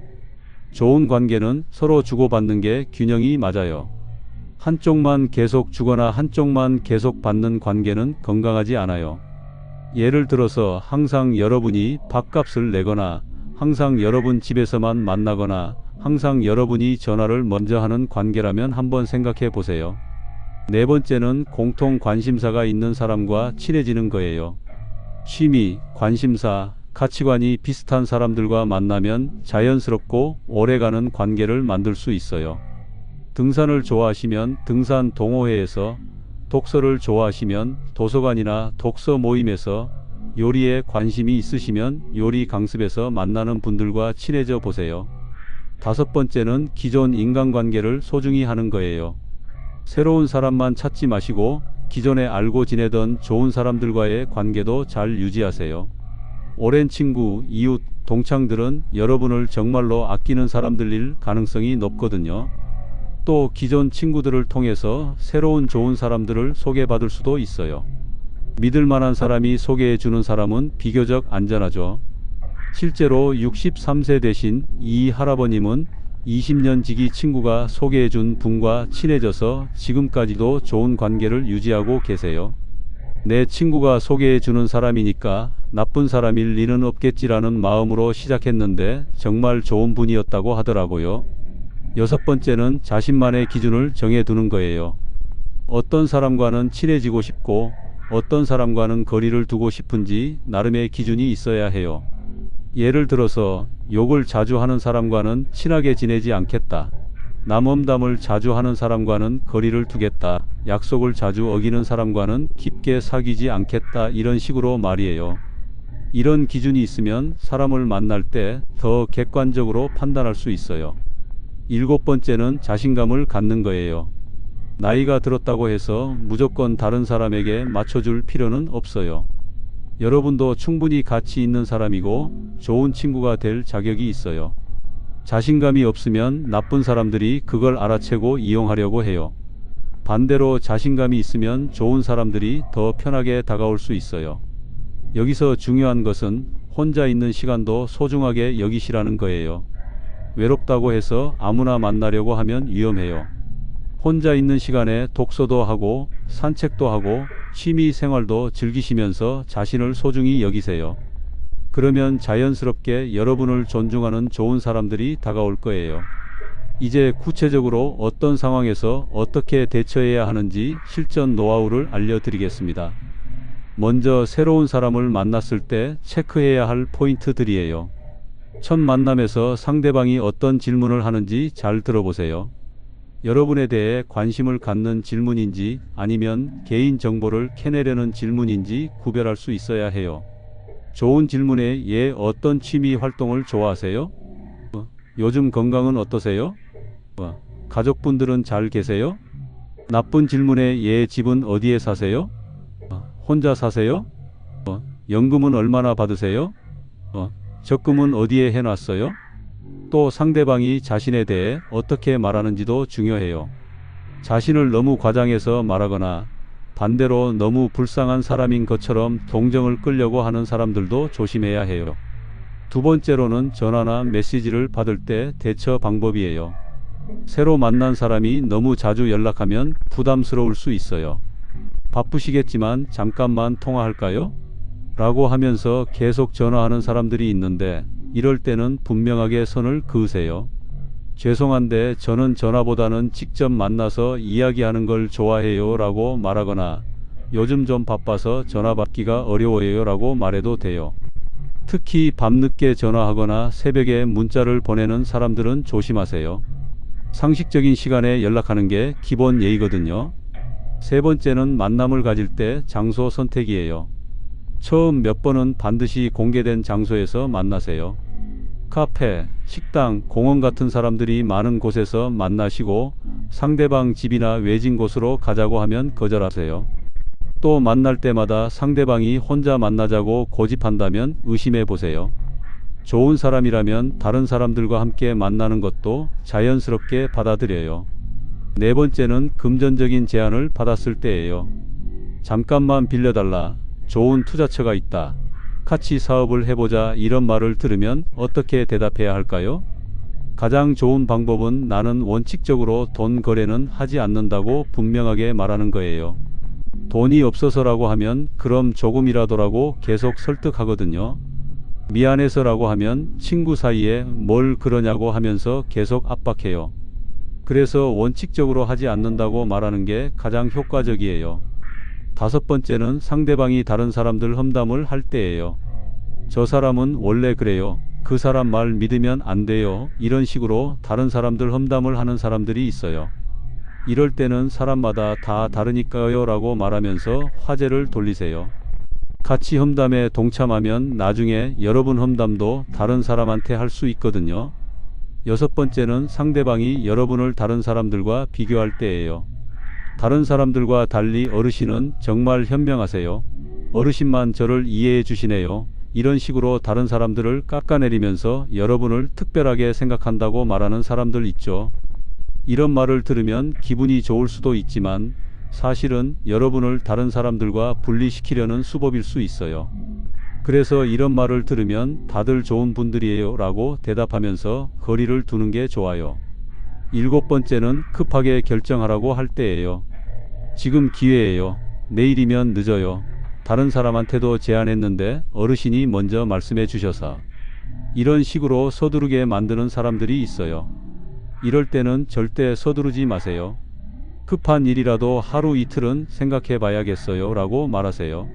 B: 좋은 관계는 서로 주고받는 게 균형이 맞아요. 한쪽만 계속 주거나 한쪽만 계속 받는 관계는 건강하지 않아요. 예를 들어서 항상 여러분이 밥값을 내거나 항상 여러분 집에서만 만나거나 항상 여러분이 전화를 먼저 하는 관계라면 한번 생각해 보세요. 네 번째는 공통 관심사가 있는 사람과 친해지는 거예요. 취미, 관심사, 가치관이 비슷한 사람들과 만나면 자연스럽고 오래가는 관계를 만들 수 있어요. 등산을 좋아하시면 등산 동호회에서, 독서를 좋아하시면 도서관이나 독서 모임에서, 요리에 관심이 있으시면 요리 강습에서 만나는 분들과 친해져 보세요. 다섯 번째는 기존 인간관계를 소중히 하는 거예요. 새로운 사람만 찾지 마시고 기존에 알고 지내던 좋은 사람들과의 관계도 잘 유지하세요. 오랜 친구, 이웃, 동창들은 여러분을 정말로 아끼는 사람들일 가능성이 높거든요. 또 기존 친구들을 통해서 새로운 좋은 사람들을 소개받을 수도 있어요. 믿을 만한 사람이 소개해 주는 사람은 비교적 안전하죠. 실제로 63세 되신 이 할아버님은 20년 지기 친구가 소개해 준 분과 친해져서 지금까지도 좋은 관계를 유지하고 계세요. 내 친구가 소개해 주는 사람이니까 나쁜 사람일 리는 없겠지라는 마음으로 시작했는데 정말 좋은 분이었다고 하더라고요. 여섯 번째는 자신만의 기준을 정해두는 거예요. 어떤 사람과는 친해지고 싶고 어떤 사람과는 거리를 두고 싶은지 나름의 기준이 있어야 해요. 예를 들어서 욕을 자주 하는 사람과는 친하게 지내지 않겠다. 남험담을 자주 하는 사람과는 거리를 두겠다. 약속을 자주 어기는 사람과는 깊게 사귀지 않겠다. 이런 식으로 말이에요. 이런 기준이 있으면 사람을 만날 때 더 객관적으로 판단할 수 있어요. 일곱 번째는 자신감을 갖는 거예요. 나이가 들었다고 해서 무조건 다른 사람에게 맞춰줄 필요는 없어요. 여러분도 충분히 가치 있는 사람이고 좋은 친구가 될 자격이 있어요. 자신감이 없으면 나쁜 사람들이 그걸 알아채고 이용하려고 해요. 반대로 자신감이 있으면 좋은 사람들이 더 편하게 다가올 수 있어요. 여기서 중요한 것은 혼자 있는 시간도 소중하게 여기시라는 거예요. 외롭다고 해서 아무나 만나려고 하면 위험해요. 혼자 있는 시간에 독서도 하고 산책도 하고 취미 생활도 즐기시면서 자신을 소중히 여기세요. 그러면 자연스럽게 여러분을 존중하는 좋은 사람들이 다가올 거예요. 이제 구체적으로 어떤 상황에서 어떻게 대처해야 하는지 실전 노하우를 알려드리겠습니다. 먼저 새로운 사람을 만났을 때 체크해야 할 포인트들이에요. 첫 만남에서 상대방이 어떤 질문을 하는지 잘 들어보세요. 여러분에 대해 관심을 갖는 질문인지 아니면 개인 정보를 캐내려는 질문인지 구별할 수 있어야 해요. 좋은 질문에 예, 어떤 취미 활동을 좋아하세요? 요즘 건강은 어떠세요? 가족분들은 잘 계세요? 나쁜 질문에 예, 집은 어디에 사세요? 혼자 사세요? 연금은 얼마나 받으세요? 적금은 어디에 해놨어요? 또 상대방이 자신에 대해 어떻게 말하는지도 중요해요. 자신을 너무 과장해서 말하거나 반대로 너무 불쌍한 사람인 것처럼 동정을 끌려고 하는 사람들도 조심해야 해요. 두 번째로는 전화나 메시지를 받을 때 대처 방법이에요. 새로 만난 사람이 너무 자주 연락하면 부담스러울 수 있어요. 바쁘시겠지만 잠깐만 통화할까요? 라고 하면서 계속 전화하는 사람들이 있는데 이럴 때는 분명하게 선을 그으세요. 죄송한데 저는 전화보다는 직접 만나서 이야기하는 걸 좋아해요 라고 말하거나 요즘 좀 바빠서 전화 받기가 어려워요 라고 말해도 돼요. 특히 밤늦게 전화하거나 새벽에 문자를 보내는 사람들은 조심하세요. 상식적인 시간에 연락하는 게 기본 예의거든요. 세 번째는 만남을 가질 때 장소 선택이에요. 처음 몇 번은 반드시 공개된 장소에서 만나세요. 카페, 식당, 공원 같은 사람들이 많은 곳에서 만나시고 상대방 집이나 외진 곳으로 가자고 하면 거절하세요. 또 만날 때마다 상대방이 혼자 만나자고 고집한다면 의심해 보세요. 좋은 사람이라면 다른 사람들과 함께 만나는 것도 자연스럽게 받아들여요. 네 번째는 금전적인 제안을 받았을 때예요. 잠깐만 빌려달라. 좋은 투자처가 있다. 같이 사업을 해보자. 이런 말을 들으면 어떻게 대답해야 할까요? 가장 좋은 방법은 나는 원칙적으로 돈 거래는 하지 않는다고 분명하게 말하는 거예요. 돈이 없어서라고 하면 그럼 조금이라도라고 계속 설득하거든요. 미안해서라고 하면 친구 사이에 뭘 그러냐고 하면서 계속 압박해요. 그래서 원칙적으로 하지 않는다고 말하는 게 가장 효과적이에요. 다섯 번째는 상대방이 다른 사람들 험담을 할 때예요. 저 사람은 원래 그래요. 그 사람 말 믿으면 안 돼요. 이런 식으로 다른 사람들 험담을 하는 사람들이 있어요. 이럴 때는 사람마다 다 다르니까요 라고 말하면서 화제를 돌리세요. 같이 험담에 동참하면 나중에 여러분 험담도 다른 사람한테 할 수 있거든요. 여섯 번째는 상대방이 여러분을 다른 사람들과 비교할 때예요. 다른 사람들과 달리 어르신은 정말 현명하세요. 어르신만 저를 이해해 주시네요. 이런 식으로 다른 사람들을 깎아내리면서 여러분을 특별하게 생각한다고 말하는 사람들 있죠. 이런 말을 들으면 기분이 좋을 수도 있지만 사실은 여러분을 다른 사람들과 분리시키려는 수법일 수 있어요. 그래서 이런 말을 들으면 다들 좋은 분들이에요 라고 대답하면서 거리를 두는 게 좋아요. 일곱 번째는 급하게 결정하라고 할 때예요. 지금 기회예요. 내일이면 늦어요. 다른 사람한테도 제안했는데 어르신이 먼저 말씀해 주셔서. 이런 식으로 서두르게 만드는 사람들이 있어요. 이럴 때는 절대 서두르지 마세요. 급한 일이라도 하루 이틀은 생각해 봐야겠어요 라고 말하세요.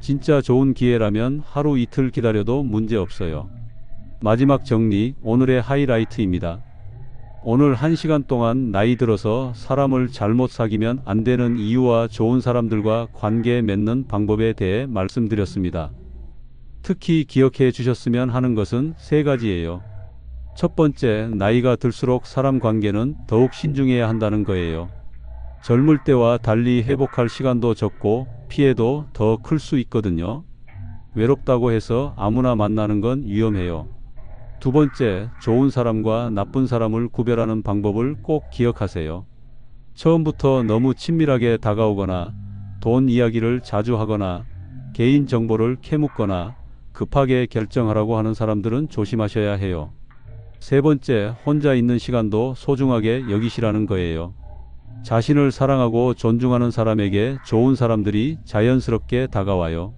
B: 진짜 좋은 기회라면 하루 이틀 기다려도 문제 없어요. 마지막 정리, 오늘의 하이라이트입니다. 오늘 1시간 동안 나이 들어서 사람을 잘못 사귀면 안 되는 이유와 좋은 사람들과 관계 맺는 방법에 대해 말씀드렸습니다. 특히 기억해 주셨으면 하는 것은 세 가지예요. 첫 번째, 나이가 들수록 사람 관계는 더욱 신중해야 한다는 거예요. 젊을 때와 달리 회복할 시간도 적고 피해도 더 클 수 있거든요. 외롭다고 해서 아무나 만나는 건 위험해요. 두 번째, 좋은 사람과 나쁜 사람을 구별하는 방법을 꼭 기억하세요. 처음부터 너무 친밀하게 다가오거나 돈 이야기를 자주 하거나 개인 정보를 캐묻거나 급하게 결정하라고 하는 사람들은 조심하셔야 해요. 세 번째, 혼자 있는 시간도 소중하게 여기시라는 거예요. 자신을 사랑하고 존중하는 사람에게 좋은 사람들이 자연스럽게 다가와요.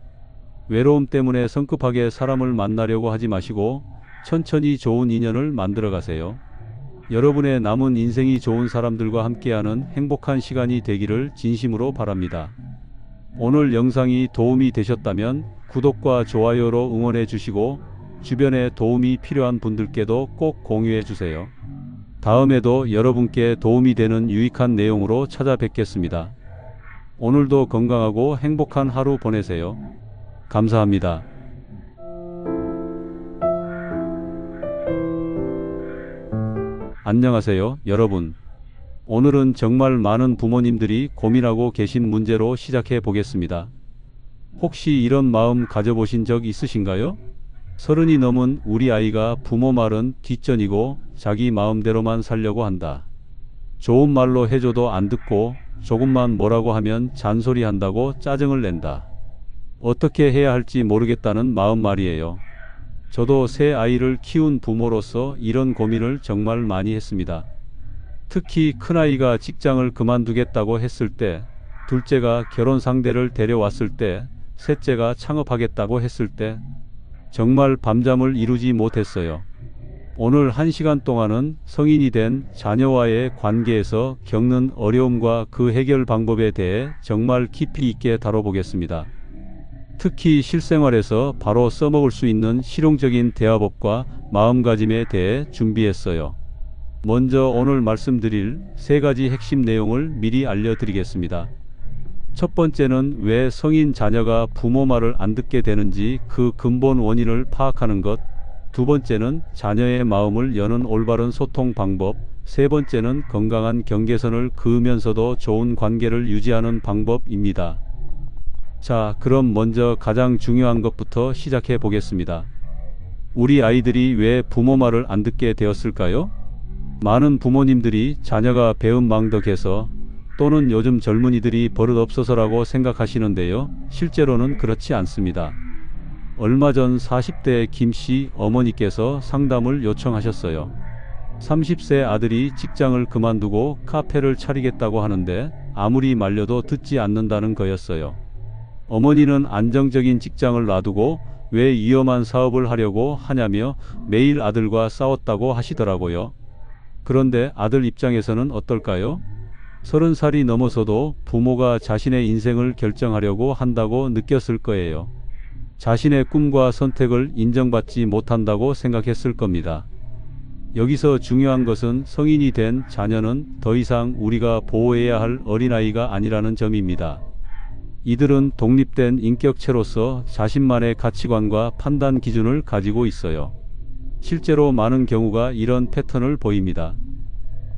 B: 외로움 때문에 성급하게 사람을 만나려고 하지 마시고 천천히 좋은 인연을 만들어 가세요. 여러분의 남은 인생이 좋은 사람들과 함께하는 행복한 시간이 되기를 진심으로 바랍니다. 오늘 영상이 도움이 되셨다면 구독과 좋아요로 응원해 주시고 주변에 도움이 필요한 분들께도 꼭 공유해 주세요. 다음에도 여러분께 도움이 되는 유익한 내용으로 찾아뵙겠습니다. 오늘도 건강하고 행복한 하루 보내세요. 감사합니다. 안녕하세요, 여러분. 오늘은 정말 많은 부모님들이 고민하고 계신 문제로 시작해 보겠습니다. 혹시 이런 마음 가져보신 적 있으신가요? 30이 넘은 우리 아이가 부모 말은 뒷전이고 자기 마음대로만 살려고 한다. 좋은 말로 해줘도 안 듣고 조금만 뭐라고 하면 잔소리한다고 짜증을 낸다. 어떻게 해야 할지 모르겠다는 마음 말이에요. 저도 새 아이를 키운 부모로서 이런 고민을 정말 많이 했습니다. 특히 큰아이가 직장을 그만두겠다고 했을 때, 둘째가 결혼 상대를 데려왔을 때, 셋째가 창업하겠다고 했을 때 정말 밤잠을 이루지 못했어요. 오늘 1시간 동안은 성인이 된 자녀와의 관계에서 겪는 어려움과 그 해결 방법에 대해 정말 깊이 있게 다뤄보겠습니다. 특히 실생활에서 바로 써먹을 수 있는 실용적인 대화법과 마음가짐에 대해 준비했어요. 먼저 오늘 말씀드릴 3가지 핵심 내용을 미리 알려드리겠습니다. 첫 번째는 왜 성인 자녀가 부모 말을 안 듣게 되는지 그 근본 원인을 파악하는 것. 두 번째는 자녀의 마음을 여는 올바른 소통 방법. 세 번째는 건강한 경계선을 그으면서도 좋은 관계를 유지하는 방법입니다. 자, 그럼 먼저 가장 중요한 것부터 시작해 보겠습니다. 우리 아이들이 왜 부모 말을 안 듣게 되었을까요? 많은 부모님들이 자녀가 배은망덕해서 또는 요즘 젊은이들이 버릇없어서라고 생각하시는데요. 실제로는 그렇지 않습니다. 얼마 전 40대 김씨 어머니께서 상담을 요청하셨어요. 30세 아들이 직장을 그만두고 카페를 차리겠다고 하는데 아무리 말려도 듣지 않는다는 거였어요. 어머니는 안정적인 직장을 놔두고 왜 위험한 사업을 하려고 하냐며 매일 아들과 싸웠다고 하시더라고요. 그런데 아들 입장에서는 어떨까요? 30살이 넘어서도 부모가 자신의 인생을 결정하려고 한다고 느꼈을 거예요. 자신의 꿈과 선택을 인정받지 못한다고 생각했을 겁니다. 여기서 중요한 것은 성인이 된 자녀는 더 이상 우리가 보호해야 할 어린아이가 아니라는 점입니다. 이들은 독립된 인격체로서 자신만의 가치관과 판단 기준을 가지고 있어요. 실제로 많은 경우가 이런 패턴을 보입니다.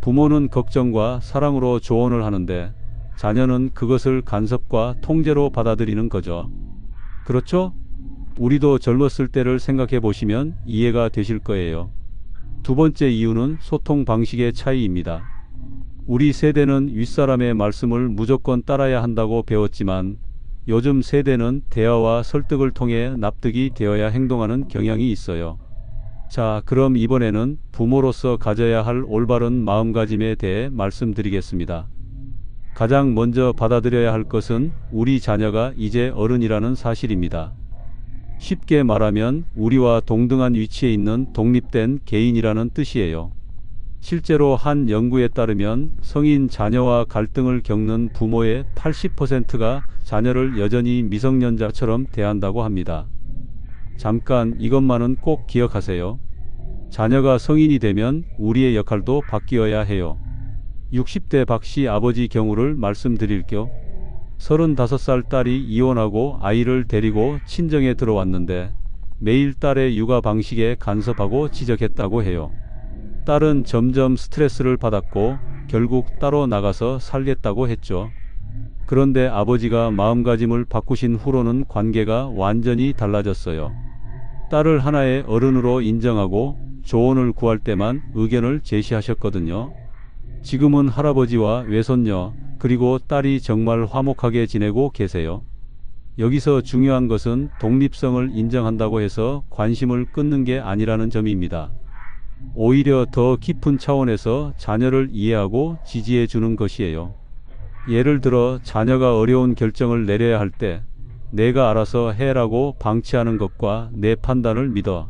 B: 부모는 걱정과 사랑으로 조언을 하는데 자녀는 그것을 간섭과 통제로 받아들이는 거죠. 그렇죠? 우리도 젊었을 때를 생각해 보시면 이해가 되실 거예요. 두 번째 이유는 소통 방식의 차이입니다. 우리 세대는 윗사람의 말씀을 무조건 따라야 한다고 배웠지만 요즘 세대는 대화와 설득을 통해 납득이 되어야 행동하는 경향이 있어요. 자, 그럼 이번에는 부모로서 가져야 할 올바른 마음가짐에 대해 말씀드리겠습니다. 가장 먼저 받아들여야 할 것은 우리 자녀가 이제 어른이라는 사실입니다. 쉽게 말하면 우리와 동등한 위치에 있는 독립된 개인이라는 뜻이에요. 실제로 한 연구에 따르면 성인 자녀와 갈등을 겪는 부모의 80%가 자녀를 여전히 미성년자처럼 대한다고 합니다. 잠깐 이것만은 꼭 기억하세요. 자녀가 성인이 되면 우리의 역할도 바뀌어야 해요. 60대 박씨 아버지 경우를 말씀드릴게요. 35살 딸이 이혼하고 아이를 데리고 친정에 들어왔는데 매일 딸의 육아 방식에 간섭하고 지적했다고 해요. 딸은 점점 스트레스를 받았고 결국 따로 나가서 살겠다고 했죠. 그런데 아버지가 마음가짐을 바꾸신 후로는 관계가 완전히 달라졌어요. 딸을 하나의 어른으로 인정하고 조언을 구할 때만 의견을 제시하셨거든요. 지금은 할아버지와 외손녀 그리고 딸이 정말 화목하게 지내고 계세요. 여기서 중요한 것은 독립성을 인정한다고 해서 관심을 끊는 게 아니라는 점입니다. 오히려 더 깊은 차원에서 자녀를 이해하고 지지해 주는 것이에요. 예를 들어 자녀가 어려운 결정을 내려야 할 때 내가 알아서 해라고 방치하는 것과 내 판단을 믿어.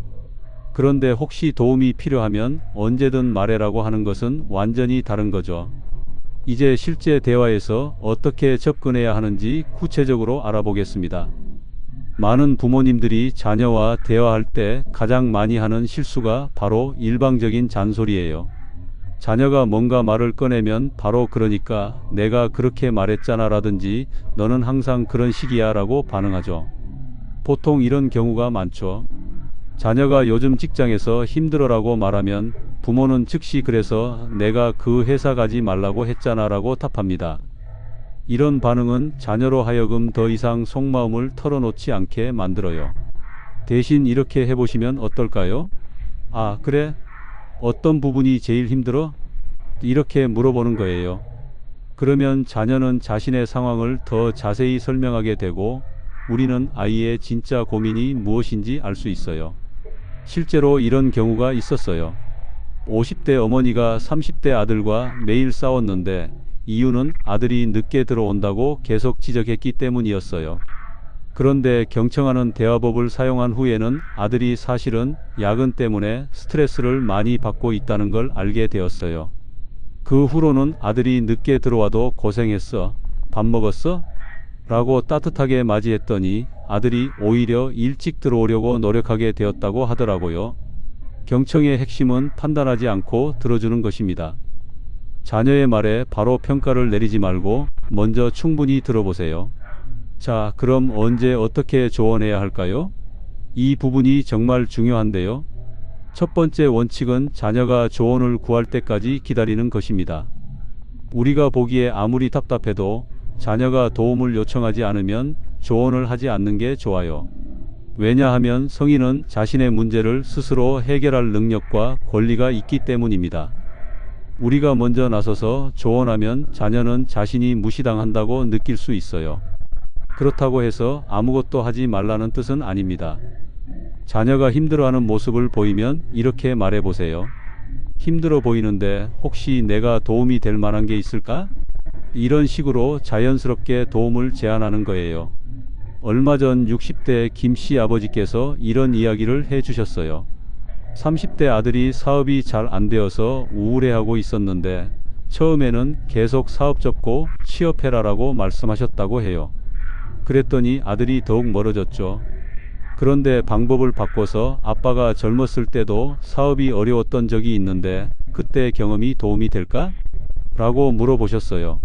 B: 그런데 혹시 도움이 필요하면 언제든 말해라고 하는 것은 완전히 다른 거죠. 이제 실제 대화에서 어떻게 접근해야 하는지 구체적으로 알아보겠습니다. 많은 부모님들이 자녀와 대화할 때 가장 많이 하는 실수가 바로 일방적인 잔소리예요. 자녀가 뭔가 말을 꺼내면 바로 그러니까 내가 그렇게 말했잖아 라든지 너는 항상 그런 식이야 라고 반응하죠. 보통 이런 경우가 많죠. 자녀가 요즘 직장에서 힘들어라고 말하면 부모는 즉시 그래서 내가 그 회사 가지 말라고 했잖아 라고 답합니다. 이런 반응은 자녀로 하여금 더 이상 속마음을 털어놓지 않게 만들어요. 대신 이렇게 해보시면 어떨까요? 아, 그래? 어떤 부분이 제일 힘들어? 이렇게 물어보는 거예요. 그러면 자녀는 자신의 상황을 더 자세히 설명하게 되고 우리는 아이의 진짜 고민이 무엇인지 알 수 있어요. 실제로 이런 경우가 있었어요. 50대 어머니가 30대 아들과 매일 싸웠는데 이유는 아들이 늦게 들어온다고 계속 지적했기 때문이었어요. 그런데 경청하는 대화법을 사용한 후에는 아들이 사실은 야근 때문에 스트레스를 많이 받고 있다는 걸 알게 되었어요. 그 후로는 아들이 늦게 들어와도 고생했어. 밥 먹었어? 라고 따뜻하게 맞이했더니 아들이 오히려 일찍 들어오려고 노력하게 되었다고 하더라고요. 경청의 핵심은 판단하지 않고 들어주는 것입니다. 자녀의 말에 바로 평가를 내리지 말고 먼저 충분히 들어보세요. 자, 그럼 언제 어떻게 조언해야 할까요? 이 부분이 정말 중요한데요. 첫 번째 원칙은 자녀가 조언을 구할 때까지 기다리는 것입니다. 우리가 보기에 아무리 답답해도 자녀가 도움을 요청하지 않으면 조언을 하지 않는 게 좋아요. 왜냐하면 성인은 자신의 문제를 스스로 해결할 능력과 권리가 있기 때문입니다. 우리가 먼저 나서서 조언하면 자녀는 자신이 무시당한다고 느낄 수 있어요. 그렇다고 해서 아무것도 하지 말라는 뜻은 아닙니다. 자녀가 힘들어하는 모습을 보이면 이렇게 말해보세요. 힘들어 보이는데 혹시 내가 도움이 될 만한 게 있을까? 이런 식으로 자연스럽게 도움을 제안하는 거예요. 얼마 전 60대 김씨 아버지께서 이런 이야기를 해주셨어요. 30대 아들이 사업이 잘 안 되어서 우울해하고 있었는데 처음에는 계속 사업 접고 취업해라라고 말씀하셨다고 해요. 그랬더니 아들이 더욱 멀어졌죠. 그런데 방법을 바꿔서 아빠가 젊었을 때도 사업이 어려웠던 적이 있는데 그때 경험이 도움이 될까? 라고 물어보셨어요.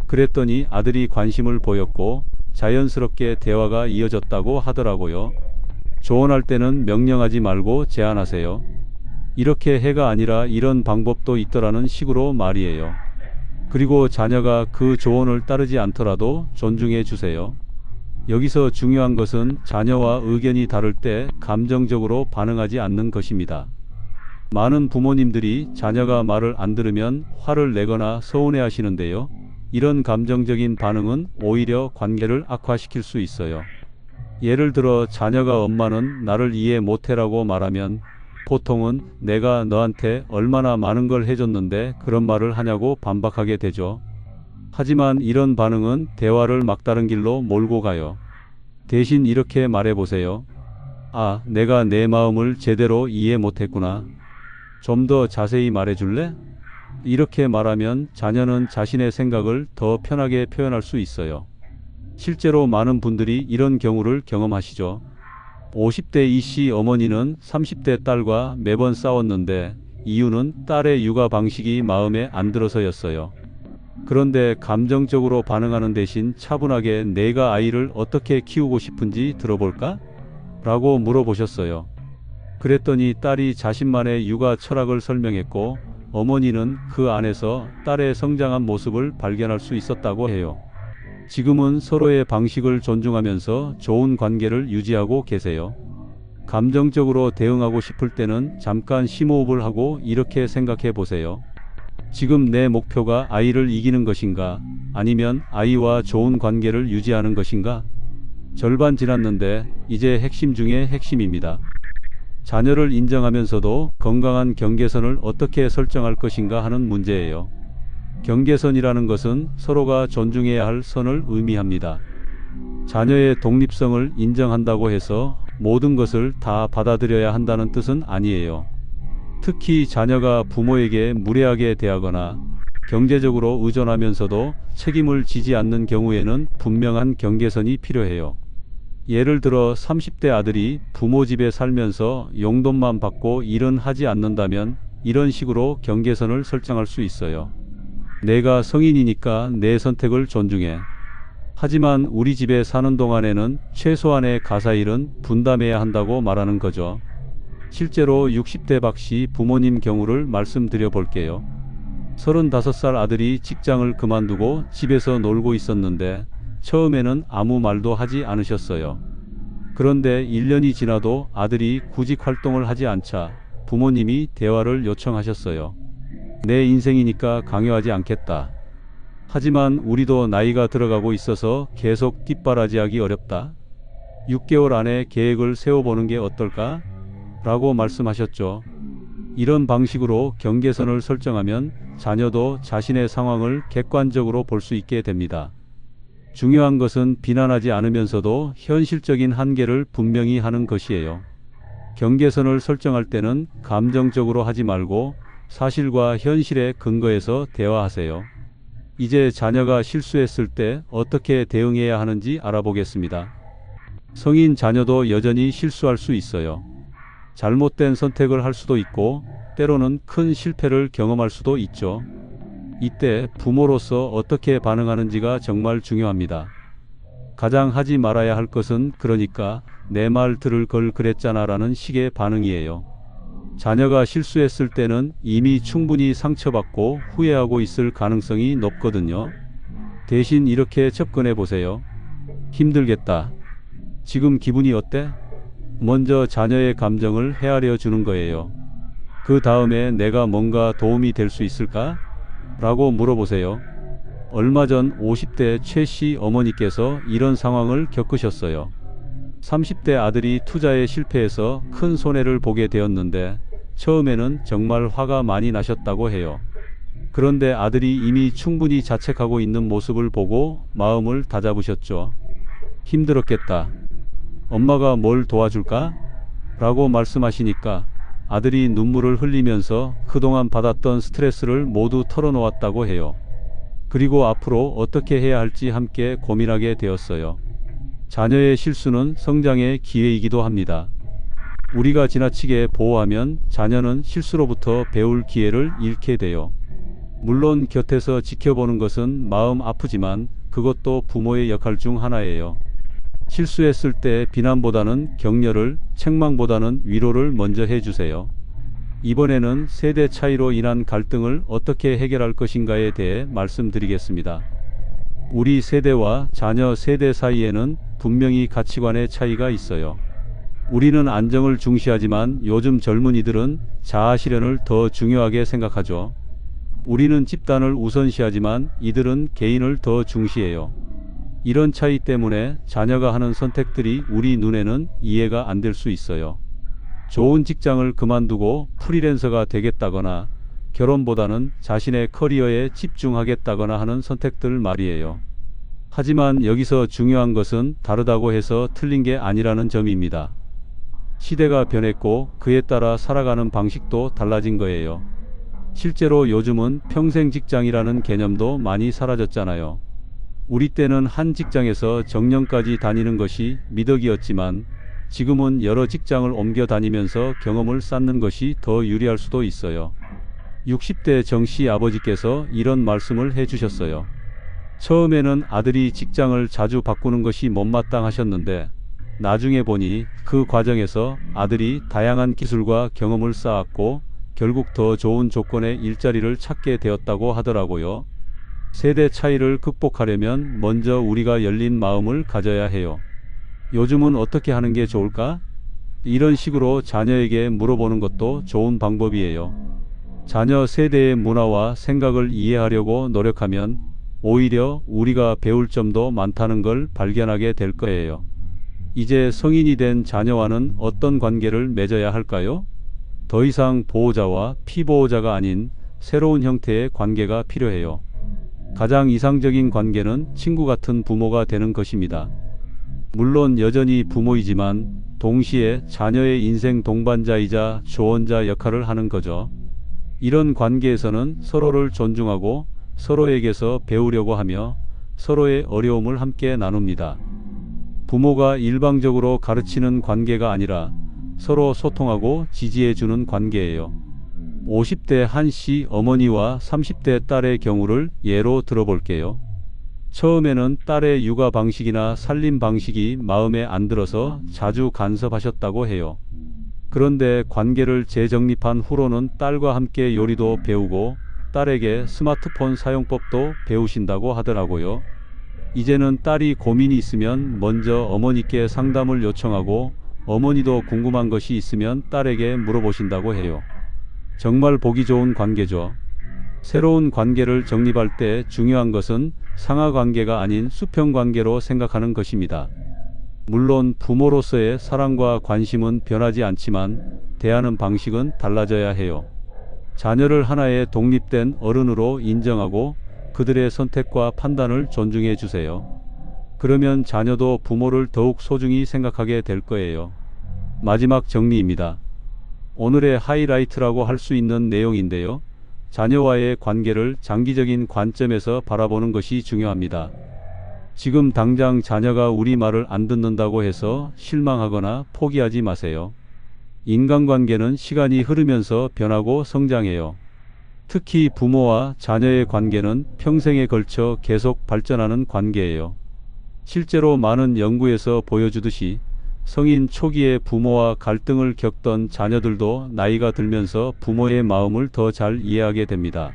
B: 그랬더니 아들이 관심을 보였고 자연스럽게 대화가 이어졌다고 하더라고요. 조언할 때는 명령하지 말고 제안하세요. 이렇게 해가 아니라 이런 방법도 있더라는 식으로 말이에요. 그리고 자녀가 그 조언을 따르지 않더라도 존중해 주세요. 여기서 중요한 것은 자녀와 의견이 다를 때 감정적으로 반응하지 않는 것입니다. 많은 부모님들이 자녀가 말을 안 들으면 화를 내거나 서운해 하시는데요. 이런 감정적인 반응은 오히려 관계를 악화시킬 수 있어요. 예를 들어 자녀가 엄마는 나를 이해 못해라고 말하면 보통은 내가 너한테 얼마나 많은 걸 해줬는데 그런 말을 하냐고 반박하게 되죠. 하지만 이런 반응은 대화를 막다른 길로 몰고 가요. 대신 이렇게 말해보세요. 아, 내가 내 마음을 제대로 이해 못했구나. 좀 더 자세히 말해줄래? 이렇게 말하면 자녀는 자신의 생각을 더 편하게 표현할 수 있어요. 실제로 많은 분들이 이런 경우를 경험하시죠. 50대 이씨 어머니는 30대 딸과 매번 싸웠는데 이유는 딸의 육아 방식이 마음에 안 들어서였어요. 그런데 감정적으로 반응하는 대신 차분하게 내가 아이를 어떻게 키우고 싶은지 들어볼까? 라고 물어보셨어요. 그랬더니 딸이 자신만의 육아 철학을 설명했고 어머니는 그 안에서 딸의 성장한 모습을 발견할 수 있었다고 해요. 지금은 서로의 방식을 존중하면서 좋은 관계를 유지하고 계세요. 감정적으로 대응하고 싶을 때는 잠깐 심호흡을 하고 이렇게 생각해 보세요. 지금 내 목표가 아이를 이기는 것인가? 아니면 아이와 좋은 관계를 유지하는 것인가? 절반 지났는데 이제 핵심 중에 핵심입니다. 자녀를 인정하면서도 건강한 경계선을 어떻게 설정할 것인가 하는 문제예요. 경계선이라는 것은 서로가 존중해야 할 선을 의미합니다. 자녀의 독립성을 인정한다고 해서 모든 것을 다 받아들여야 한다는 뜻은 아니에요. 특히 자녀가 부모에게 무례하게 대하거나 경제적으로 의존하면서도 책임을 지지 않는 경우에는 분명한 경계선이 필요해요. 예를 들어 30대 아들이 부모 집에 살면서 용돈만 받고 일은 하지 않는다면 이런 식으로 경계선을 설정할 수 있어요. 내가 성인이니까 내 선택을 존중해. 하지만 우리 집에 사는 동안에는 최소한의 가사일은 분담해야 한다고 말하는 거죠. 실제로 60대 박 씨 부모님 경우를 말씀드려 볼게요. 35살 아들이 직장을 그만두고 집에서 놀고 있었는데 처음에는 아무 말도 하지 않으셨어요. 그런데 1년이 지나도 아들이 구직 활동을 하지 않자 부모님이 대화를 요청하셨어요. 내 인생이니까 강요하지 않겠다. 하지만 우리도 나이가 들어가고 있어서 계속 뒷바라지하기 어렵다. 6개월 안에 계획을 세워보는 게 어떨까? 라고 말씀하셨죠. 이런 방식으로 경계선을 설정하면 자녀도 자신의 상황을 객관적으로 볼 수 있게 됩니다. 중요한 것은 비난하지 않으면서도 현실적인 한계를 분명히 하는 것이에요. 경계선을 설정할 때는 감정적으로 하지 말고 사실과 현실에 근거해서 대화하세요. 이제 자녀가 실수했을 때 어떻게 대응해야 하는지 알아보겠습니다. 성인 자녀도 여전히 실수할 수 있어요. 잘못된 선택을 할 수도 있고 때로는 큰 실패를 경험할 수도 있죠. 이때 부모로서 어떻게 반응하는지가 정말 중요합니다. 가장 하지 말아야 할 것은 그러니까 내 말 들을 걸 그랬잖아 라는 식의 반응이에요. 자녀가 실수했을 때는 이미 충분히 상처받고 후회하고 있을 가능성이 높거든요. 대신 이렇게 접근해 보세요. 힘들겠다. 지금 기분이 어때? 먼저 자녀의 감정을 헤아려 주는 거예요. 그 다음에 내가 뭔가 도움이 될 수 있을까? 라고 물어보세요. 얼마 전 50대 최 씨 어머니께서 이런 상황을 겪으셨어요. 30대 아들이 투자에 실패해서 큰 손해를 보게 되었는데 처음에는 정말 화가 많이 나셨다고 해요. 그런데 아들이 이미 충분히 자책하고 있는 모습을 보고 마음을 다잡으셨죠. 힘들었겠다. 엄마가 뭘 도와줄까? 라고 말씀하시니까 아들이 눈물을 흘리면서 그동안 받았던 스트레스를 모두 털어놓았다고 해요. 그리고 앞으로 어떻게 해야 할지 함께 고민하게 되었어요. 자녀의 실수는 성장의 기회이기도 합니다. 우리가 지나치게 보호하면 자녀는 실수로부터 배울 기회를 잃게 돼요. 물론 곁에서 지켜보는 것은 마음 아프지만 그것도 부모의 역할 중 하나예요. 실수했을 때 비난보다는 격려를, 책망보다는 위로를 먼저 해주세요. 이번에는 세대 차이로 인한 갈등을 어떻게 해결할 것인가에 대해 말씀드리겠습니다. 우리 세대와 자녀 세대 사이에는 분명히 가치관의 차이가 있어요. 우리는 안정을 중시하지만 요즘 젊은이들은 자아 실현을 더 중요하게 생각하죠. 우리는 집단을 우선시하지만 이들은 개인을 더 중시해요. 이런 차이 때문에 자녀가 하는 선택들이 우리 눈에는 이해가 안 될 수 있어요. 좋은 직장을 그만두고 프리랜서가 되겠다거나 결혼보다는 자신의 커리어에 집중하겠다거나 하는 선택들 말이에요. 하지만 여기서 중요한 것은 다르다고 해서 틀린 게 아니라는 점입니다. 시대가 변했고 그에 따라 살아가는 방식도 달라진 거예요. 실제로 요즘은 평생 직장이라는 개념도 많이 사라졌잖아요. 우리 때는 한 직장에서 정년까지 다니는 것이 미덕이었지만 지금은 여러 직장을 옮겨 다니면서 경험을 쌓는 것이 더 유리할 수도 있어요. 60대 정 씨 아버지께서 이런 말씀을 해주셨어요. 처음에는 아들이 직장을 자주 바꾸는 것이 못마땅하셨는데 나중에 보니 그 과정에서 아들이 다양한 기술과 경험을 쌓았고 결국 더 좋은 조건의 일자리를 찾게 되었다고 하더라고요. 세대 차이를 극복하려면 먼저 우리가 열린 마음을 가져야 해요. 요즘은 어떻게 하는 게 좋을까? 이런 식으로 자녀에게 물어보는 것도 좋은 방법이에요. 자녀 세대의 문화와 생각을 이해하려고 노력하면 오히려 우리가 배울 점도 많다는 걸 발견하게 될 거예요. 이제 성인이 된 자녀와는 어떤 관계를 맺어야 할까요? 더 이상 보호자와 피보호자가 아닌 새로운 형태의 관계가 필요해요. 가장 이상적인 관계는 친구 같은 부모가 되는 것입니다. 물론 여전히 부모이지만 동시에 자녀의 인생 동반자이자 조언자 역할을 하는 거죠. 이런 관계에서는 서로를 존중하고 서로에게서 배우려고 하며 서로의 어려움을 함께 나눕니다. 부모가 일방적으로 가르치는 관계가 아니라 서로 소통하고 지지해주는 관계예요. 50대 한 씨 어머니와 30대 딸의 경우를 예로 들어볼게요. 처음에는 딸의 육아 방식이나 살림 방식이 마음에 안 들어서 자주 간섭하셨다고 해요. 그런데 관계를 재정립한 후로는 딸과 함께 요리도 배우고 딸에게 스마트폰 사용법도 배우신다고 하더라고요. 이제는 딸이 고민이 있으면 먼저 어머니께 상담을 요청하고 어머니도 궁금한 것이 있으면 딸에게 물어보신다고 해요. 정말 보기 좋은 관계죠. 새로운 관계를 정립할 때 중요한 것은 상하 관계가 아닌 수평 관계로 생각하는 것입니다. 물론 부모로서의 사랑과 관심은 변하지 않지만 대하는 방식은 달라져야 해요. 자녀를 하나의 독립된 어른으로 인정하고 그들의 선택과 판단을 존중해 주세요. 그러면 자녀도 부모를 더욱 소중히 생각하게 될 거예요. 마지막 정리입니다. 오늘의 하이라이트라고 할 수 있는 내용인데요. 자녀와의 관계를 장기적인 관점에서 바라보는 것이 중요합니다. 지금 당장 자녀가 우리 말을 안 듣는다고 해서 실망하거나 포기하지 마세요. 인간관계는 시간이 흐르면서 변하고 성장해요. 특히 부모와 자녀의 관계는 평생에 걸쳐 계속 발전하는 관계예요. 실제로 많은 연구에서 보여주듯이 성인 초기에 부모와 갈등을 겪던 자녀들도 나이가 들면서 부모의 마음을 더 잘 이해하게 됩니다.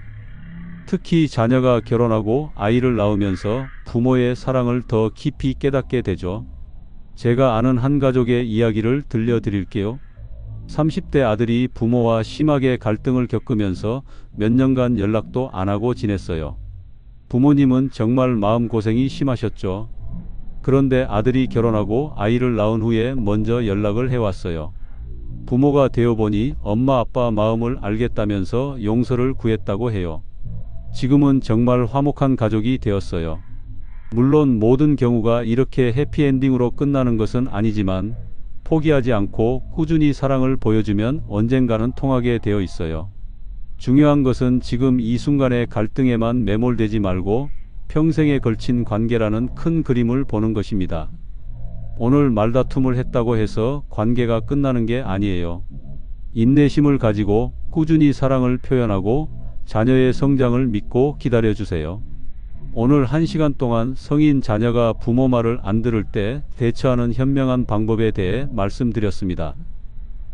B: 특히 자녀가 결혼하고 아이를 낳으면서 부모의 사랑을 더 깊이 깨닫게 되죠. 제가 아는 한 가족의 이야기를 들려드릴게요. 30대 아들이 부모와 심하게 갈등을 겪으면서 몇 년간 연락도 안 하고 지냈어요. 부모님은 정말 마음고생이 심하셨죠. 그런데 아들이 결혼하고 아이를 낳은 후에 먼저 연락을 해왔어요. 부모가 되어보니 엄마 아빠 마음을 알겠다면서 용서를 구했다고 해요. 지금은 정말 화목한 가족이 되었어요. 물론 모든 경우가 이렇게 해피엔딩으로 끝나는 것은 아니지만 포기하지 않고 꾸준히 사랑을 보여주면 언젠가는 통하게 되어 있어요. 중요한 것은 지금 이 순간의 갈등에만 매몰되지 말고 평생에 걸친 관계라는 큰 그림을 보는 것입니다. 오늘 말다툼을 했다고 해서 관계가 끝나는 게 아니에요. 인내심을 가지고 꾸준히 사랑을 표현하고 자녀의 성장을 믿고 기다려주세요. 오늘 1시간 동안 성인 자녀가 부모 말을 안 들을 때 대처하는 현명한 방법에 대해 말씀드렸습니다.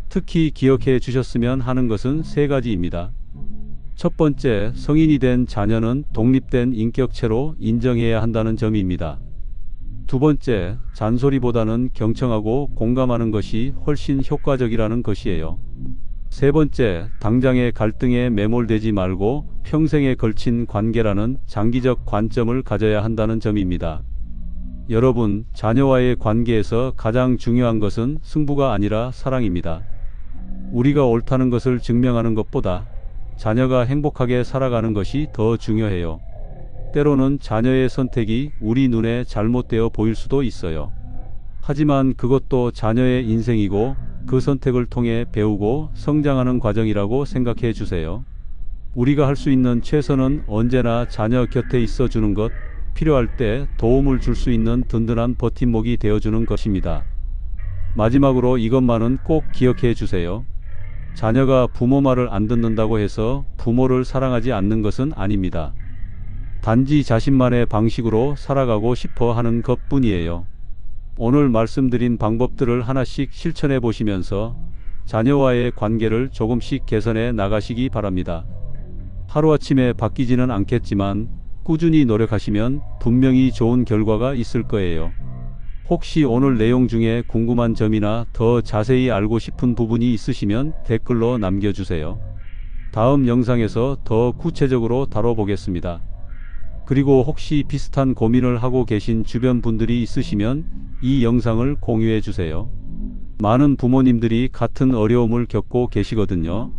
B: 특히 기억해 주셨으면 하는 것은 3가지입니다. 첫 번째, 성인이 된 자녀는 독립된 인격체로 인정해야 한다는 점입니다. 두 번째, 잔소리보다는 경청하고 공감하는 것이 훨씬 효과적이라는 것이에요. 세 번째, 당장의 갈등에 매몰되지 말고 평생에 걸친 관계라는 장기적 관점을 가져야 한다는 점입니다. 여러분, 자녀와의 관계에서 가장 중요한 것은 승부가 아니라 사랑입니다. 우리가 옳다는 것을 증명하는 것보다 자녀가 행복하게 살아가는 것이 더 중요해요. 때로는 자녀의 선택이 우리 눈에 잘못되어 보일 수도 있어요. 하지만 그것도 자녀의 인생이고 그 선택을 통해 배우고 성장하는 과정이라고 생각해 주세요. 우리가 할 수 있는 최선은 언제나 자녀 곁에 있어 주는 것, 필요할 때 도움을 줄 수 있는 든든한 버팀목이 되어 주는 것입니다. 마지막으로 이것만은 꼭 기억해 주세요. 자녀가 부모 말을 안 듣는다고 해서 부모를 사랑하지 않는 것은 아닙니다. 단지 자신만의 방식으로 살아가고 싶어 하는 것뿐이에요. 오늘 말씀드린 방법들을 하나씩 실천해 보시면서 자녀와의 관계를 조금씩 개선해 나가시기 바랍니다. 하루아침에 바뀌지는 않겠지만 꾸준히 노력하시면 분명히 좋은 결과가 있을 거예요. 혹시 오늘 내용 중에 궁금한 점이나 더 자세히 알고 싶은 부분이 있으시면 댓글로 남겨주세요. 다음 영상에서 더 구체적으로 다뤄보겠습니다. 그리고 혹시 비슷한 고민을 하고 계신 주변 분들이 있으시면 이 영상을 공유해 주세요. 많은 부모님들이 같은 어려움을 겪고 계시거든요.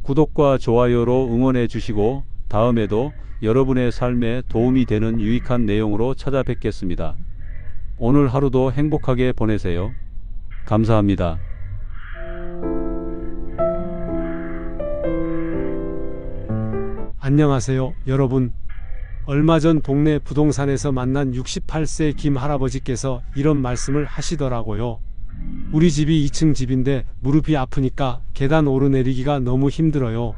B: 구독과 좋아요로 응원해 주시고 다음에도 여러분의 삶에 도움이 되는 유익한 내용으로 찾아뵙겠습니다. 오늘 하루도 행복하게 보내세요. 감사합니다.
A: 안녕하세요, 여러분. 얼마 전 동네 부동산에서 만난 68세 김 할아버지께서 이런 말씀을 하시더라고요. 우리 집이 2층 집인데 무릎이 아프니까 계단 오르내리기가 너무 힘들어요.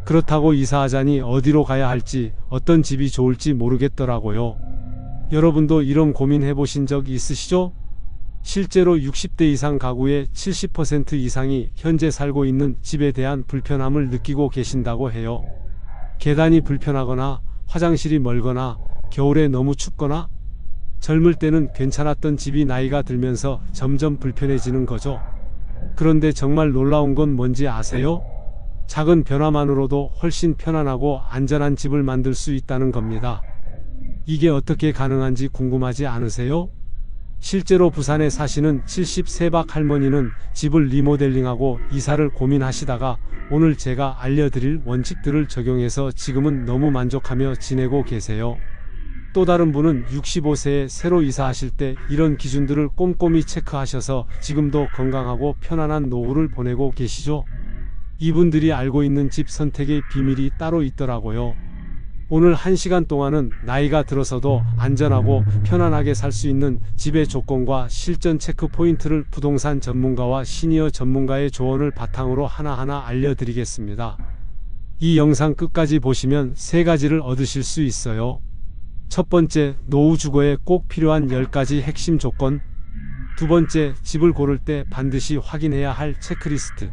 A: 그렇다고 이사하자니 어디로 가야 할지, 어떤 집이 좋을지 모르겠더라고요. 여러분도 이런 고민 해보신 적 있으시죠? 실제로 60대 이상 가구의 70% 이상이 현재 살고 있는 집에 대한 불편함을 느끼고 계신다고 해요. 계단이 불편하거나 화장실이 멀거나 겨울에 너무 춥거나 젊을 때는 괜찮았던 집이 나이가 들면서 점점 불편해지는 거죠. 그런데 정말 놀라운 건 뭔지 아세요? 작은 변화만으로도 훨씬 편안하고 안전한 집을 만들 수 있다는 겁니다. 이게 어떻게 가능한지 궁금하지 않으세요? 실제로 부산에 사시는 73박 할머니는 집을 리모델링하고 이사를 고민하시다가 오늘 제가 알려드릴 원칙들을 적용해서 지금은 너무 만족하며 지내고 계세요. 또 다른 분은 65세에 새로 이사하실 때 이런 기준들을 꼼꼼히 체크하셔서 지금도 건강하고 편안한 노후를 보내고 계시죠. 이분들이 알고 있는 집 선택의 비밀이 따로 있더라고요. 오늘 1시간 동안은 나이가 들어서도 안전하고 편안하게 살 수 있는 집의 조건과 실전 체크 포인트를 부동산 전문가와 시니어 전문가의 조언을 바탕으로 하나하나 알려드리겠습니다. 이 영상 끝까지 보시면 3가지를 얻으실 수 있어요. 첫 번째, 노후 주거에 꼭 필요한 10가지 핵심 조건. 두 번째, 집을 고를 때 반드시 확인해야 할 체크리스트.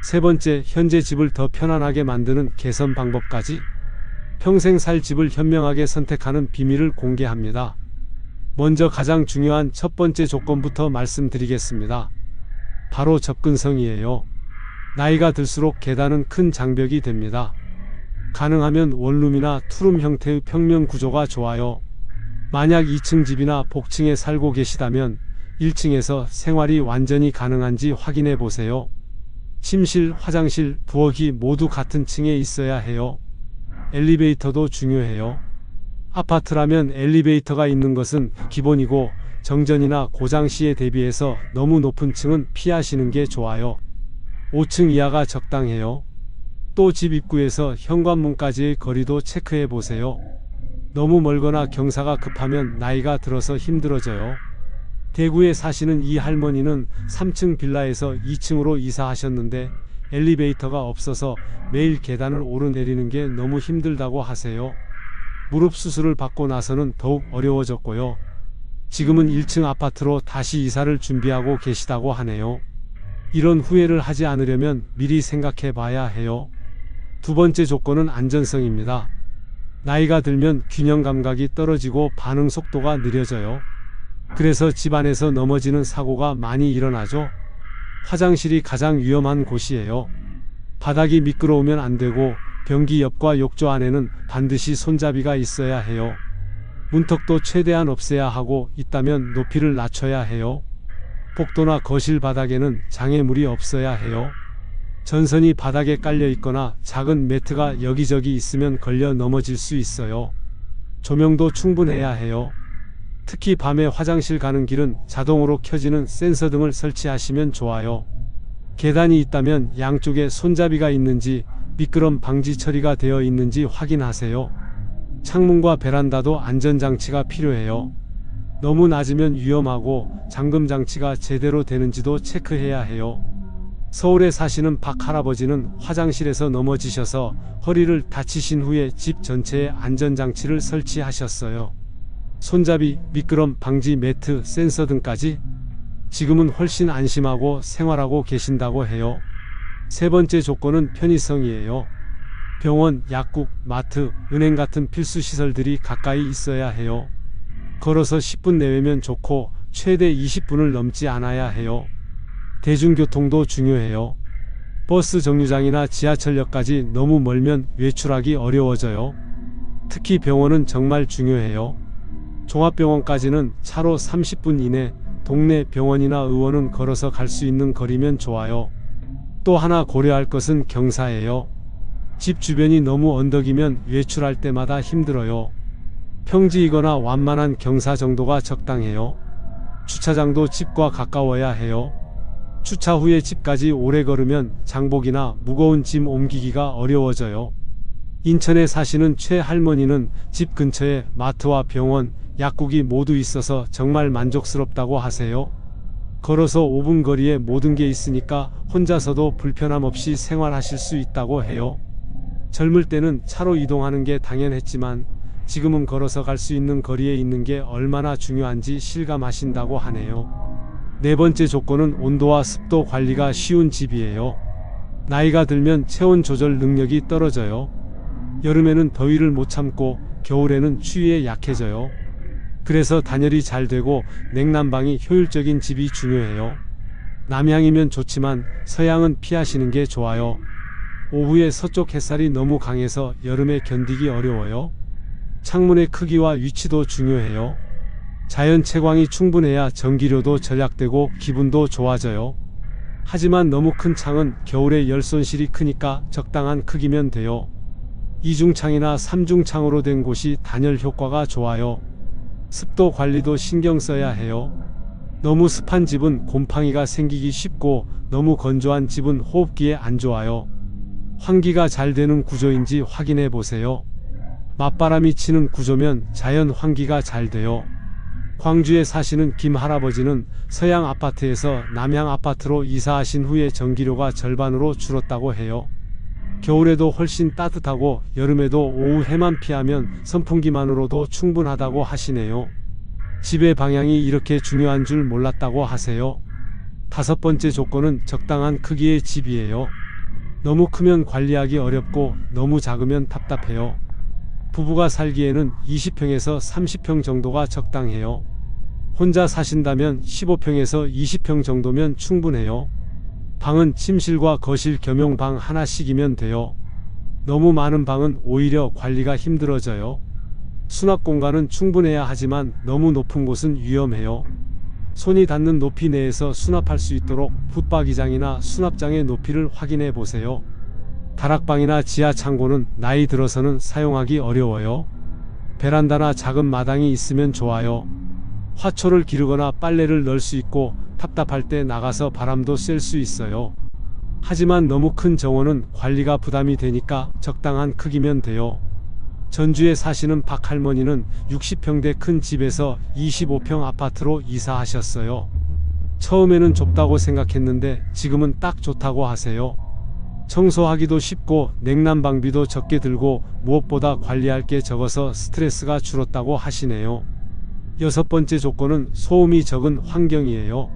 A: 세 번째, 현재 집을 더 편안하게 만드는 개선 방법까지. 평생 살 집을 현명하게 선택하는 비밀을 공개합니다. 먼저 가장 중요한 첫 번째 조건부터 말씀드리겠습니다. 바로 접근성이에요. 나이가 들수록 계단은 큰 장벽이 됩니다. 가능하면 원룸이나 투룸 형태의 평면 구조가 좋아요. 만약 2층 집이나 복층에 살고 계시다면 1층에서 생활이 완전히 가능한지 확인해 보세요. 침실, 화장실, 부엌이 모두 같은 층에 있어야 해요. 엘리베이터도 중요해요. 아파트라면 엘리베이터가 있는 것은 기본이고 정전이나 고장 시에 대비해서 너무 높은 층은 피하시는 게 좋아요. 5층 이하가 적당해요. 또 집 입구에서 현관문까지의 거리도 체크해 보세요. 너무 멀거나 경사가 급하면 나이가 들어서 힘들어져요. 대구에 사시는 이 할머니는 3층 빌라에서 2층으로 이사하셨는데 엘리베이터가 없어서 매일 계단을 오르내리는 게 너무 힘들다고 하세요. 무릎 수술을 받고 나서는 더욱 어려워졌고요. 지금은 1층 아파트로 다시 이사를 준비하고 계시다고 하네요. 이런 후회를 하지 않으려면 미리 생각해 봐야 해요. 두 번째 조건은 안전성입니다. 나이가 들면 균형 감각이 떨어지고 반응 속도가 느려져요. 그래서 집안에서 넘어지는 사고가 많이 일어나죠. 화장실이 가장 위험한 곳이에요. 바닥이 미끄러우면 안 되고 변기 옆과 욕조 안에는 반드시 손잡이가 있어야 해요. 문턱도 최대한 없애야 하고 있다면 높이를 낮춰야 해요. 복도나 거실 바닥에는 장애물이 없어야 해요. 전선이 바닥에 깔려 있거나 작은 매트가 여기저기 있으면 걸려 넘어질 수 있어요. 조명도 충분해야 해요. 특히 밤에 화장실 가는 길은 자동으로 켜지는 센서 등을 설치하시면 좋아요. 계단이 있다면 양쪽에 손잡이가 있는지 미끄럼 방지 처리가 되어 있는지 확인하세요. 창문과 베란다도 안전장치가 필요해요. 너무 낮으면 위험하고 잠금장치가 제대로 되는지도 체크해야 해요. 서울에 사시는 박 할아버지는 화장실에서 넘어지셔서 허리를 다치신 후에 집 전체에 안전장치를 설치하셨어요. 손잡이, 미끄럼 방지 매트, 센서 등까지. 지금은 훨씬 안심하고 생활하고 계신다고 해요. 세 번째 조건은 편의성이에요. 병원, 약국, 마트, 은행 같은 필수 시설들이 가까이 있어야 해요. 걸어서 10분 내외면 좋고 최대 20분을 넘지 않아야 해요. 대중교통도 중요해요. 버스 정류장이나 지하철역까지 너무 멀면 외출하기 어려워져요. 특히 병원은 정말 중요해요. 종합병원까지는 차로 30분 이내, 동네 병원이나 의원은 걸어서 갈 수 있는 거리면 좋아요. 또 하나 고려할 것은 경사예요. 집 주변이 너무 언덕이면 외출할 때마다 힘들어요. 평지이거나 완만한 경사 정도가 적당해요. 주차장도 집과 가까워야 해요. 주차 후에 집까지 오래 걸으면 장복이나 무거운 짐 옮기기가 어려워져요. 인천에 사시는 최 할머니는 집 근처에 마트와 병원, 약국이 모두 있어서 정말 만족스럽다고 하세요. 걸어서 5분 거리에 모든 게 있으니까 혼자서도 불편함 없이 생활하실 수 있다고 해요. 젊을 때는 차로 이동하는 게 당연했지만 지금은 걸어서 갈 수 있는 거리에 있는 게 얼마나 중요한지 실감하신다고 하네요. 네 번째 조건은 온도와 습도 관리가 쉬운 집이에요. 나이가 들면 체온 조절 능력이 떨어져요. 여름에는 더위를 못 참고 겨울에는 추위에 약해져요. 그래서 단열이 잘 되고 냉난방이 효율적인 집이 중요해요. 남향이면 좋지만 서향은 피하시는 게 좋아요. 오후에 서쪽 햇살이 너무 강해서 여름에 견디기 어려워요. 창문의 크기와 위치도 중요해요. 자연 채광이 충분해야 전기료도 절약되고 기분도 좋아져요. 하지만 너무 큰 창은 겨울에 열 손실이 크니까 적당한 크기면 돼요. 이중창이나 삼중창으로 된 곳이 단열 효과가 좋아요. 습도 관리도 신경 써야 해요. 너무 습한 집은 곰팡이가 생기기 쉽고 너무 건조한 집은 호흡기에 안 좋아요. 환기가 잘 되는 구조인지 확인해 보세요. 맞바람이 치는 구조면 자연 환기가 잘 돼요. 광주에 사시는 김 할아버지는 서양 아파트에서 남향 아파트로 이사하신 후에 전기료가 절반으로 줄었다고 해요. 겨울에도 훨씬 따뜻하고 여름에도 오후 해만 피하면 선풍기만으로도 충분하다고 하시네요. 집의 방향이 이렇게 중요한 줄 몰랐다고 하세요. 다섯 번째 조건은 적당한 크기의 집이에요. 너무 크면 관리하기 어렵고 너무 작으면 답답해요. 부부가 살기에는 20평에서 30평 정도가 적당해요. 혼자 사신다면 15평에서 20평 정도면 충분해요. 방은 침실과 거실 겸용 방 하나씩이면 돼요. 너무 많은 방은 오히려 관리가 힘들어져요. 수납 공간은 충분해야 하지만 너무 높은 곳은 위험해요. 손이 닿는 높이 내에서 수납할 수 있도록 붙박이장이나 수납장의 높이를 확인해 보세요. 다락방이나 지하 창고는 나이 들어서는 사용하기 어려워요. 베란다나 작은 마당이 있으면 좋아요. 화초를 기르거나 빨래를 넣을 수 있고 답답할 때 나가서 바람도 쐴 수 있어요. 하지만 너무 큰 정원은 관리가 부담이 되니까 적당한 크기면 돼요. 전주에 사시는 박 할머니는 60평대 큰 집에서 25평 아파트로 이사하셨어요. 처음에는 좁다고 생각했는데 지금은 딱 좋다고 하세요. 청소하기도 쉽고 냉난방비도 적게 들고 무엇보다 관리할 게 적어서 스트레스가 줄었다고 하시네요. 여섯 번째 조건은 소음이 적은 환경이에요.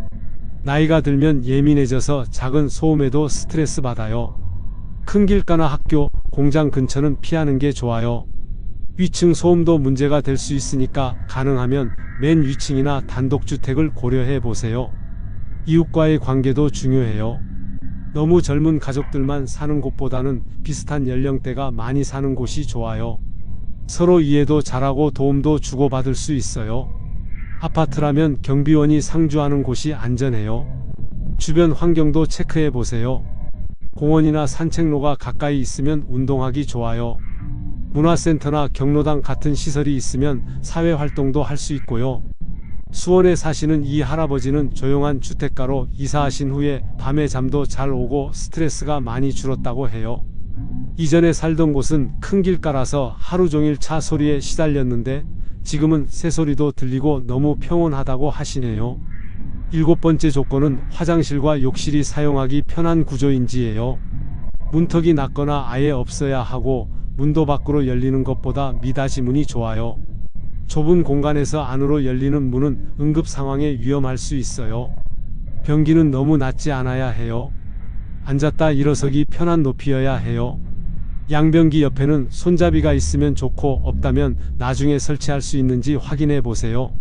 A: 나이가 들면 예민해져서 작은 소음에도 스트레스 받아요. 큰 길가나 학교, 공장 근처는 피하는 게 좋아요. 위층 소음도 문제가 될 수 있으니까 가능하면 맨 위층이나 단독주택을 고려해 보세요. 이웃과의 관계도 중요해요. 너무 젊은 가족들만 사는 곳보다는 비슷한 연령대가 많이 사는 곳이 좋아요. 서로 이해도 잘하고 도움도 주고받을 수 있어요. 아파트라면 경비원이 상주하는 곳이 안전해요. 주변 환경도 체크해 보세요. 공원이나 산책로가 가까이 있으면 운동하기 좋아요. 문화센터나 경로당 같은 시설이 있으면 사회활동도 할 수 있고요. 수원에 사시는 이 할아버지는 조용한 주택가로 이사하신 후에 밤에 잠도 잘 오고 스트레스가 많이 줄었다고 해요. 이전에 살던 곳은 큰 길가라서 하루 종일 차 소리에 시달렸는데 지금은 새소리도 들리고 너무 평온하다고 하시네요. 일곱 번째 조건은 화장실과 욕실이 사용하기 편한 구조인지예요. 문턱이 낮거나 아예 없어야 하고 문도 밖으로 열리는 것보다 미닫이 문이 좋아요. 좁은 공간에서 안으로 열리는 문은 응급 상황에 위험할 수 있어요. 변기는 너무 낮지 않아야 해요. 앉았다 일어서기 편한 높이여야 해요. 양변기 옆에는 손잡이가 있으면 좋고 없다면 나중에 설치할 수 있는지 확인해 보세요.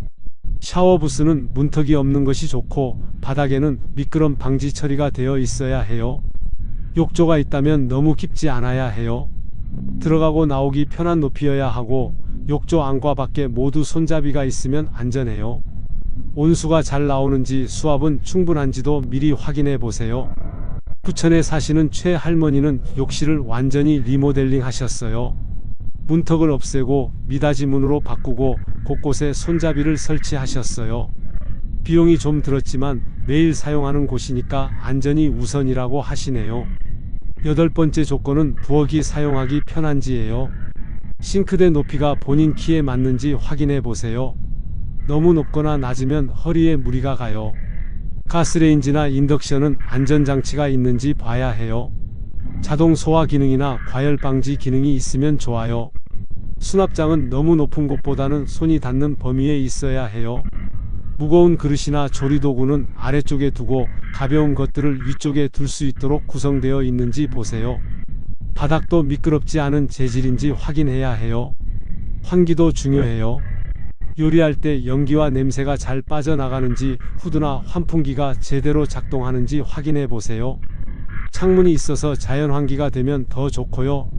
A: 샤워 부스는 문턱이 없는 것이 좋고 바닥에는 미끄럼 방지 처리가 되어 있어야 해요. 욕조가 있다면 너무 깊지 않아야 해요. 들어가고 나오기 편한 높이여야 하고 욕조 안과 밖에 모두 손잡이가 있으면 안전해요. 온수가 잘 나오는지 수압은 충분한지도 미리 확인해 보세요. 부천에 사시는 최 할머니는 욕실을 완전히 리모델링 하셨어요. 문턱을 없애고 미닫이 문으로 바꾸고 곳곳에 손잡이를 설치하셨어요. 비용이 좀 들었지만 매일 사용하는 곳이니까 안전이 우선이라고 하시네요. 8번째 조건은 부엌이 사용하기 편한지예요. 싱크대 높이가 본인 키에 맞는지 확인해 보세요. 너무 높거나 낮으면 허리에 무리가 가요. 가스레인지나 인덕션은 안전장치가 있는지 봐야 해요. 자동 소화 기능이나 과열 방지 기능이 있으면 좋아요. 수납장은 너무 높은 곳보다는 손이 닿는 범위에 있어야 해요. 무거운 그릇이나 조리도구는 아래쪽에 두고 가벼운 것들을 위쪽에 둘 수 있도록 구성되어 있는지 보세요. 바닥도 미끄럽지 않은 재질인지 확인해야 해요. 환기도 중요해요. 요리할 때 연기와 냄새가 잘 빠져나가는지 후드나 환풍기가 제대로 작동하는지 확인해 보세요. 창문이 있어서 자연 환기가 되면 더 좋고요.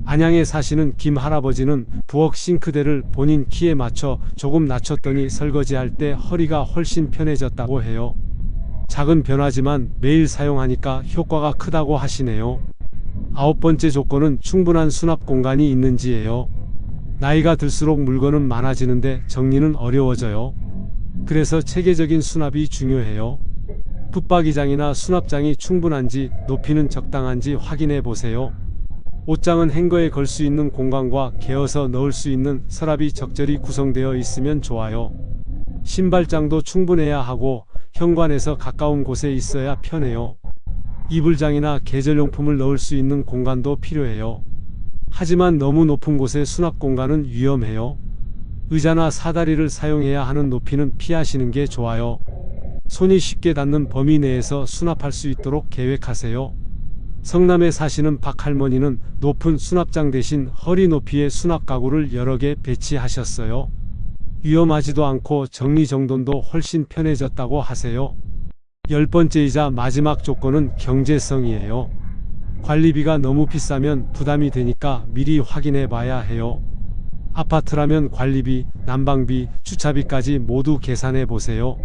A: 안양에 사시는 김 할아버지는 부엌 싱크대를 본인 키에 맞춰 조금 낮췄더니 설거지할 때 허리가 훨씬 편해졌다고 해요. 작은 변화지만 매일 사용하니까 효과가 크다고 하시네요. 9번째 조건은 충분한 수납 공간이 있는지예요. 나이가 들수록 물건은 많아지는데 정리는 어려워져요. 그래서 체계적인 수납이 중요해요. 붙박이장이나 수납장이 충분한지 높이는 적당한지 확인해 보세요. 옷장은 행거에 걸 수 있는 공간과 개어서 넣을 수 있는 서랍이 적절히 구성되어 있으면 좋아요. 신발장도 충분해야 하고 현관에서 가까운 곳에 있어야 편해요. 이불장이나 계절용품을 넣을 수 있는 공간도 필요해요. 하지만 너무 높은 곳의 수납 공간은 위험해요. 의자나 사다리를 사용해야 하는 높이는 피하시는 게 좋아요. 손이 쉽게 닿는 범위 내에서 수납할 수 있도록 계획하세요. 성남에 사시는 박 할머니는 높은 수납장 대신 허리 높이의 수납 가구를 여러 개 배치하셨어요. 위험하지도 않고 정리정돈도 훨씬 편해졌다고 하세요. 10번째이자 마지막 조건은 경제성이에요. 관리비가 너무 비싸면 부담이 되니까 미리 확인해 봐야 해요. 아파트라면 관리비, 난방비, 주차비까지 모두 계산해 보세요.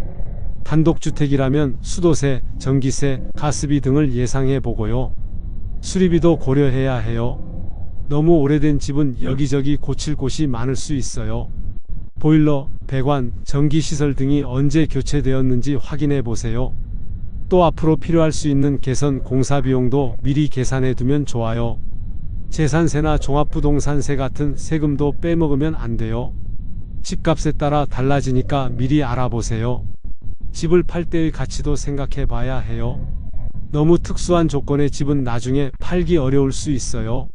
A: 단독주택이라면 수도세, 전기세, 가스비 등을 예상해 보고요. 수리비도 고려해야 해요. 너무 오래된 집은 여기저기 고칠 곳이 많을 수 있어요. 보일러, 배관, 전기시설 등이 언제 교체되었는지 확인해 보세요. 또 앞으로 필요할 수 있는 개선 공사 비용도 미리 계산해 두면 좋아요. 재산세나 종합부동산세 같은 세금도 빼먹으면 안 돼요. 집값에 따라 달라지니까 미리 알아보세요. 집을 팔 때의 가치도 생각해 봐야 해요. 너무 특수한 조건의 집은 나중에 팔기 어려울 수 있어요.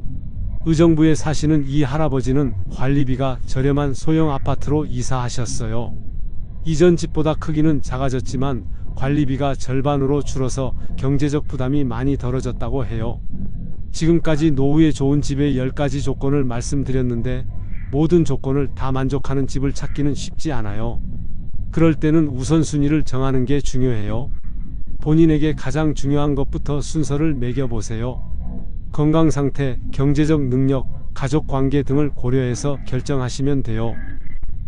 A: 의정부에 사시는 이 할아버지는 관리비가 저렴한 소형 아파트로 이사하셨어요. 이전 집보다 크기는 작아졌지만 관리비가 절반으로 줄어서 경제적 부담이 많이 덜어졌다고 해요. 지금까지 노후에 좋은 집의 10가지 조건을 말씀드렸는데 모든 조건을 다 만족하는 집을 찾기는 쉽지 않아요. 그럴 때는 우선순위를 정하는 게 중요해요. 본인에게 가장 중요한 것부터 순서를 매겨보세요. 건강 상태, 경제적 능력, 가족 관계 등을 고려해서 결정하시면 돼요.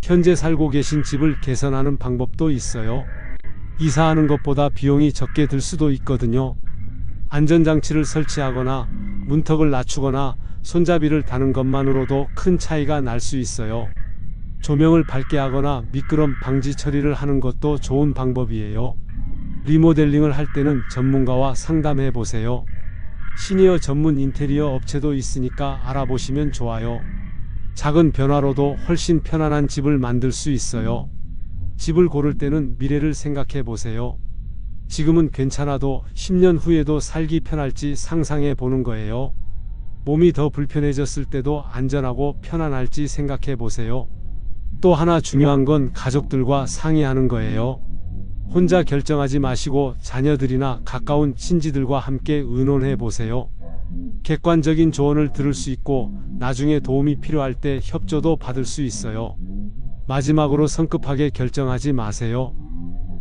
A: 현재 살고 계신 집을 개선하는 방법도 있어요. 이사하는 것보다 비용이 적게 들 수도 있거든요. 안전장치를 설치하거나 문턱을 낮추거나 손잡이를 다는 것만으로도 큰 차이가 날 수 있어요. 조명을 밝게 하거나 미끄럼 방지 처리를 하는 것도 좋은 방법이에요. 리모델링을 할 때는 전문가와 상담해 보세요. 시니어 전문 인테리어 업체도 있으니까 알아보시면 좋아요. 작은 변화로도 훨씬 편안한 집을 만들 수 있어요. 집을 고를 때는 미래를 생각해 보세요. 지금은 괜찮아도 10년 후에도 살기 편할지 상상해 보는 거예요. 몸이 더 불편해졌을 때도 안전하고 편안할지 생각해 보세요. 또 하나 중요한 건 가족들과 상의하는 거예요. 혼자 결정하지 마시고 자녀들이나 가까운 친지들과 함께 의논해 보세요. 객관적인 조언을 들을 수 있고 나중에 도움이 필요할 때 협조도 받을 수 있어요. 마지막으로 성급하게 결정하지 마세요.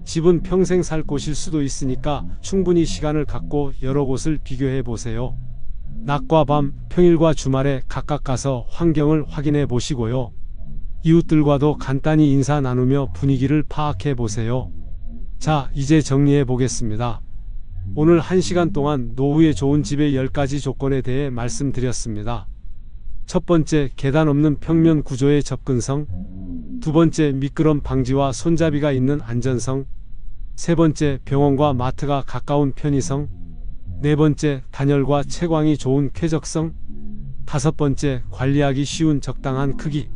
A: 집은 평생 살 곳일 수도 있으니까 충분히 시간을 갖고 여러 곳을 비교해 보세요. 낮과 밤, 평일과 주말에 각각 가서 환경을 확인해 보시고요. 이웃들과도 간단히 인사 나누며 분위기를 파악해 보세요. 자, 이제 정리해 보겠습니다. 오늘 1시간 동안 노후에 좋은 집의 10가지 조건에 대해 말씀드렸습니다. 첫 번째, 계단 없는 평면 구조의 접근성. 두 번째, 미끄럼 방지와 손잡이가 있는 안전성. 세 번째, 병원과 마트가 가까운 편의성. 네 번째, 단열과 채광이 좋은 쾌적성. 다섯 번째, 관리하기 쉬운 적당한 크기.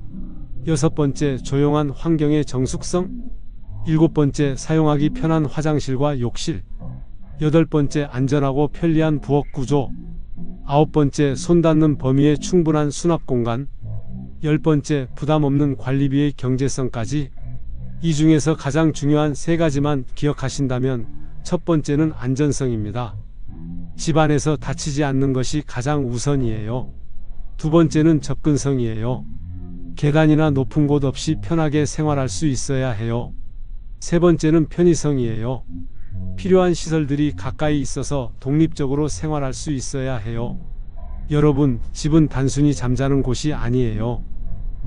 A: 여섯 번째, 조용한 환경의 정숙성. 일곱 번째, 사용하기 편한 화장실과 욕실. 여덟 번째, 안전하고 편리한 부엌 구조. 아홉 번째, 손 닿는 범위에 충분한 수납 공간. 열 번째, 부담 없는 관리비의 경제성까지. 이 중에서 가장 중요한 세 가지만 기억하신다면 첫 번째는 안전성입니다. 집 안에서 다치지 않는 것이 가장 우선이에요. 두 번째는 접근성이에요. 계단이나 높은 곳 없이 편하게 생활할 수 있어야 해요. 세 번째는 편의성이에요. 필요한 시설들이 가까이 있어서 독립적으로 생활할 수 있어야 해요. 여러분, 집은 단순히 잠자는 곳이 아니에요.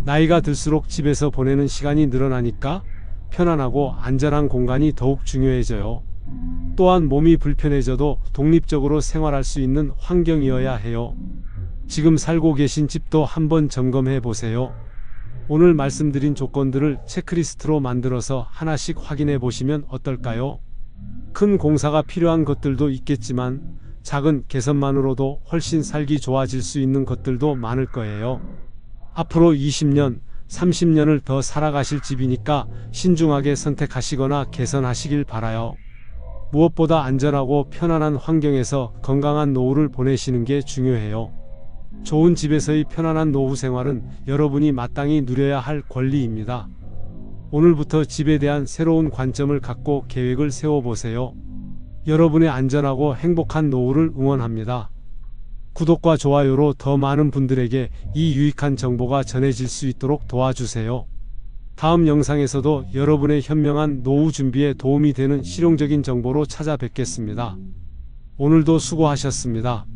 A: 나이가 들수록 집에서 보내는 시간이 늘어나니까 편안하고 안전한 공간이 더욱 중요해져요. 또한 몸이 불편해져도 독립적으로 생활할 수 있는 환경이어야 해요. 지금 살고 계신 집도 한번 점검해 보세요. 오늘 말씀드린 조건들을 체크리스트로 만들어서 하나씩 확인해 보시면 어떨까요? 큰 공사가 필요한 것들도 있겠지만 작은 개선만으로도 훨씬 살기 좋아질 수 있는 것들도 많을 거예요. 앞으로 20년, 30년을 더 살아가실 집이니까 신중하게 선택하시거나 개선하시길 바라요. 무엇보다 안전하고 편안한 환경에서 건강한 노후를 보내시는 게 중요해요. 좋은 집에서의 편안한 노후 생활은 여러분이 마땅히 누려야 할 권리입니다. 오늘부터 집에 대한 새로운 관점을 갖고 계획을 세워보세요. 여러분의 안전하고 행복한 노후를 응원합니다. 구독과 좋아요로 더 많은 분들에게 이 유익한 정보가 전해질 수 있도록 도와주세요. 다음 영상에서도 여러분의 현명한 노후 준비에 도움이 되는 실용적인 정보로 찾아뵙겠습니다. 오늘도 수고하셨습니다.